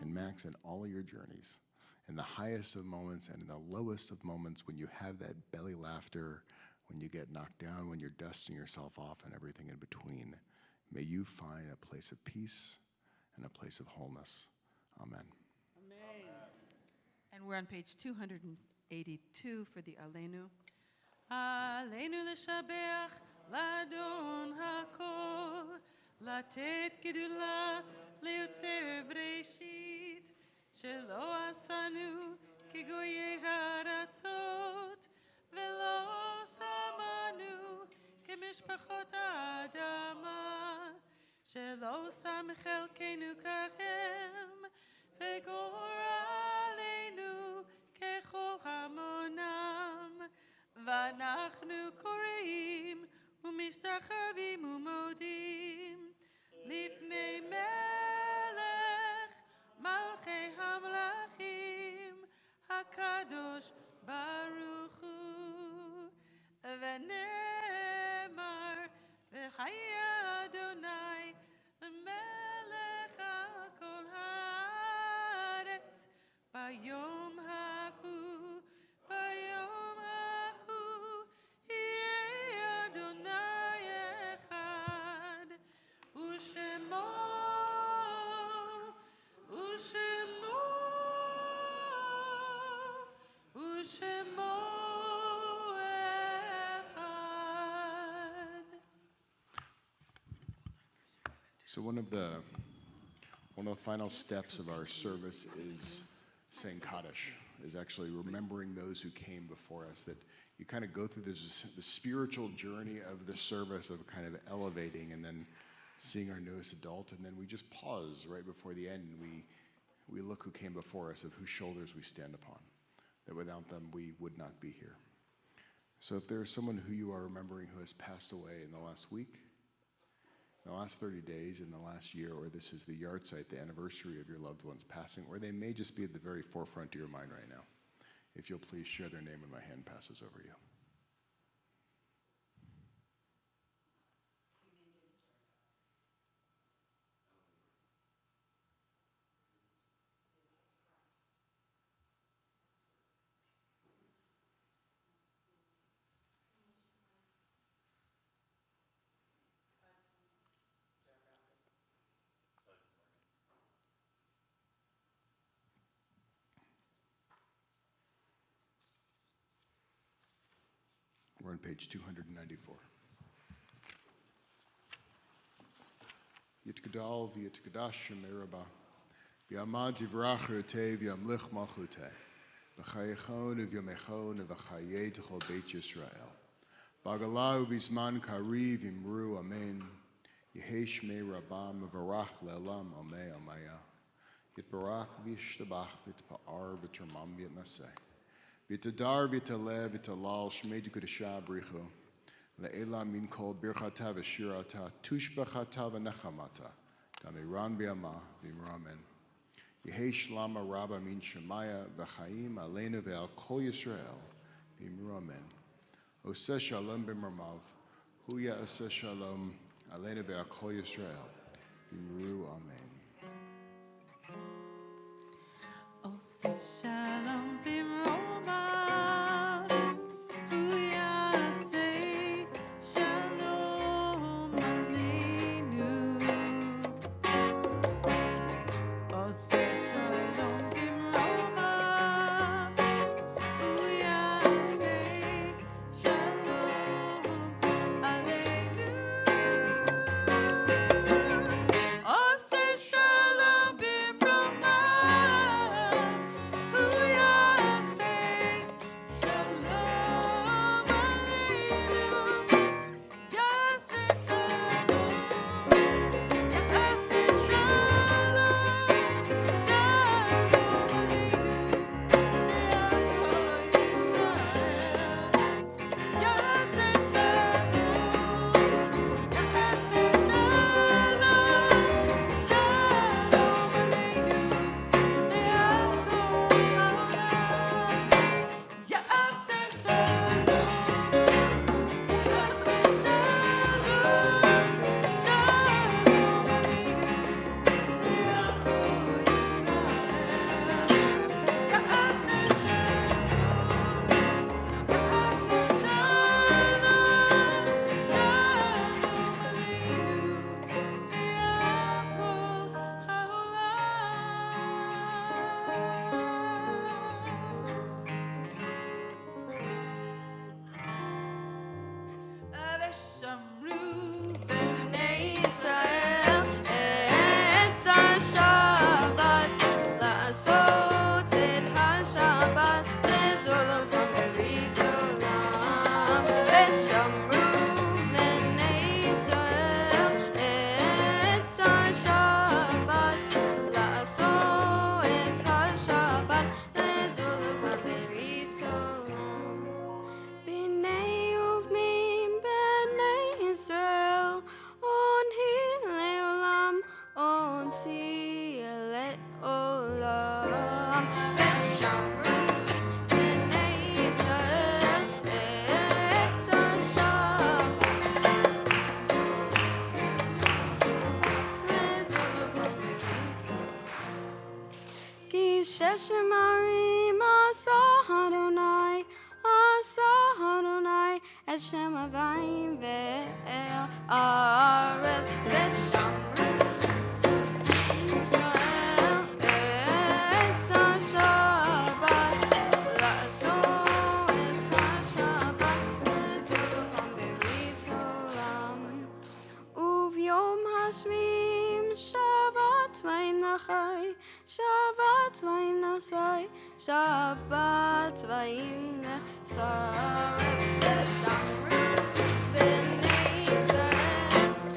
And Max, in all of your journeys, in the highest of moments and in the lowest of moments, when you have that belly laughter, when you get knocked down, when you're dusting yourself off and everything in between, may you find a place of peace and a place of wholeness. Amen. And we're on page 282 for the Aleinu. Aleinu l'shabeach l'adon hakol, latet gedula le'yotzer breshit, shelo asanu kegoyei haratzot, velo samanu kemishpachot ha'adama, shelo sam chelkenu kachem, vegora aleinu kechol hamonam, v'anachnu koreim u'mishtachavim u'modim lifnei melech malchei hamlachim hakadosh baruch hu, v'nemar v'chaya Adonai l'melech So one of the final steps of our service is saying Kaddish, is actually remembering those who came before us, that you kind of go through the spiritual journey of the service of kind of elevating and then seeing our newest adult, and then we just pause right before the end and we look who came before us, of whose shoulders we stand upon, that without them we would not be here. So if there is someone who you are remembering who has passed away in the last week, in the last 30 days, in the last year, or this is the yard site, the anniversary of your loved one's passing, or they may just be at the very forefront of your mind right now, if you'll please share their name when my hand passes over you. We're on page 294. Yitkadal v'yitkadash meraba, v'yamad yivrach rutei v'yamlich malchutei, v'chayechon v'yomechon v'chayei t'chol beit Yisrael. Bagalau v'zman kari v'imru amen, yehesh me rabam v'varach le'elam amei amaya, yitbarach v'yishtabach v'tpa'ar v'termam v'yitnaseh. V'tadar v'taleh v'talal shmei d'kudashah bricho le'ela min kol birchata v'shirata tushbachata v'nechamata tamiran b'yama v'imramen yehesh lama rabba min shemaya v'chaim aleinu ve'al kol Yisrael v'imramen oseh shalom b'mramav huya oseh shalom aleinu ve'al kol Yisrael v'imru amen. Oseh shalom b'mramav. Sheshamarim asa Adonai, et Shem Avayim ve'el Aretz v'shamru Yisrael et ha-Shabbat la'asot et ha-Shabbat l'tolofam berit olam uvyom hashvi Shabbat vayimnasai, Shabbat vayimnasaretz v'shamru b'nei Yisrael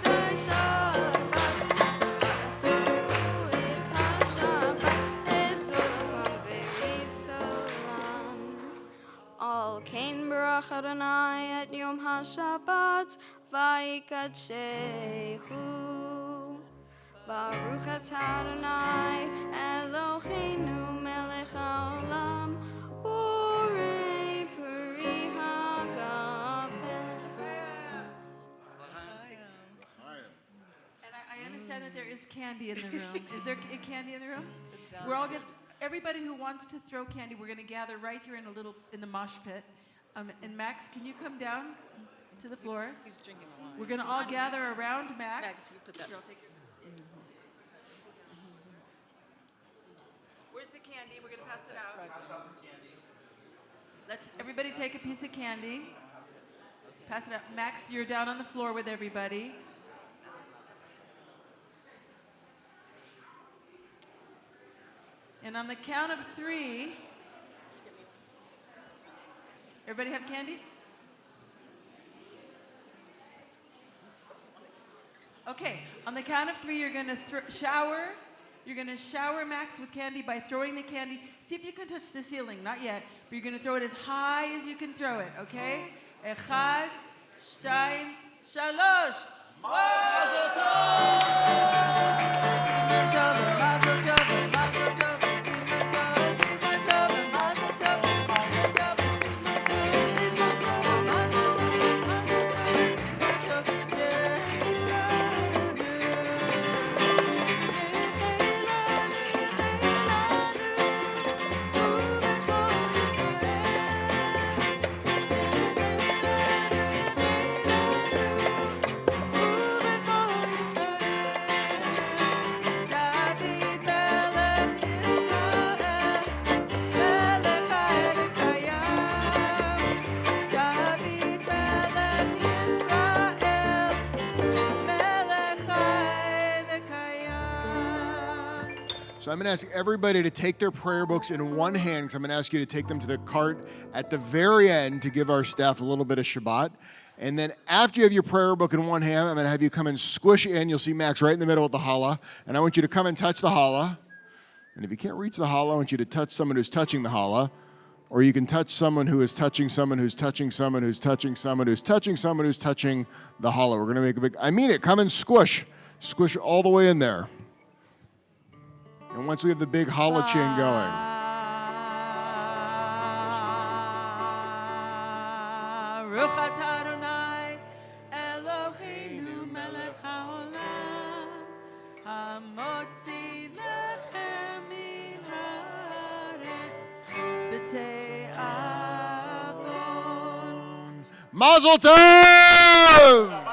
et Shabbat v'asu et Shabbat et Olam v'ritzolam. Al kain barach Adonai et Yom HaShabbat vayikadshehu. Baruch atah Adonai Eloheinu melech haolam borei peri hagafel. And I understand that there is candy in the room. Is there candy in the room? We're all going. Everybody who wants to throw candy, we're going to gather right here in the mosh pit. And Max, can you come down to the floor? He's drinking wine. We're going to all gather around Max. Max, you put that. Here, I'll take your. Where's the candy? We're going to pass it out. Let's everybody take a piece of candy. Pass it out. Max, you're down on the floor with everybody. And on the count of 3, everybody have candy? Okay, on the count of 3, you're going to shower. You're going to shower Max with candy by throwing the candy. See if you can touch the ceiling. Not yet, but you're going to throw it as high as you can throw it, okay? Echad, shtaim, shalosh. Mazel tov! Mazel tov, mazel tov, simcha tov, simcha tov, mazel tov, mazel tov, simcha tov, mazel tov, mazel tov, So I'm going to ask everybody to take their prayer books in one hand, because I'm going to ask you to take them to the cart at the very end to give our staff a little bit of Shabbat. And then after you have your prayer book in one hand, I'm going to have you come and squish in. You'll see Max right in the middle with the challah. And I want you to come and touch the challah. And if you can't reach the challah, I want you to touch someone who's touching the challah. Or you can touch someone who is touching someone who's touching someone who's touching someone who's touching someone who's touching the challah. We're going to make a big, I mean it, come and squish. Squish all the way in there. And once we have the big challah chain going. Baruch atah Adonai Eloheinu melech haolam hamotzi lechem min haaretz b'tei avon. Mazel tov!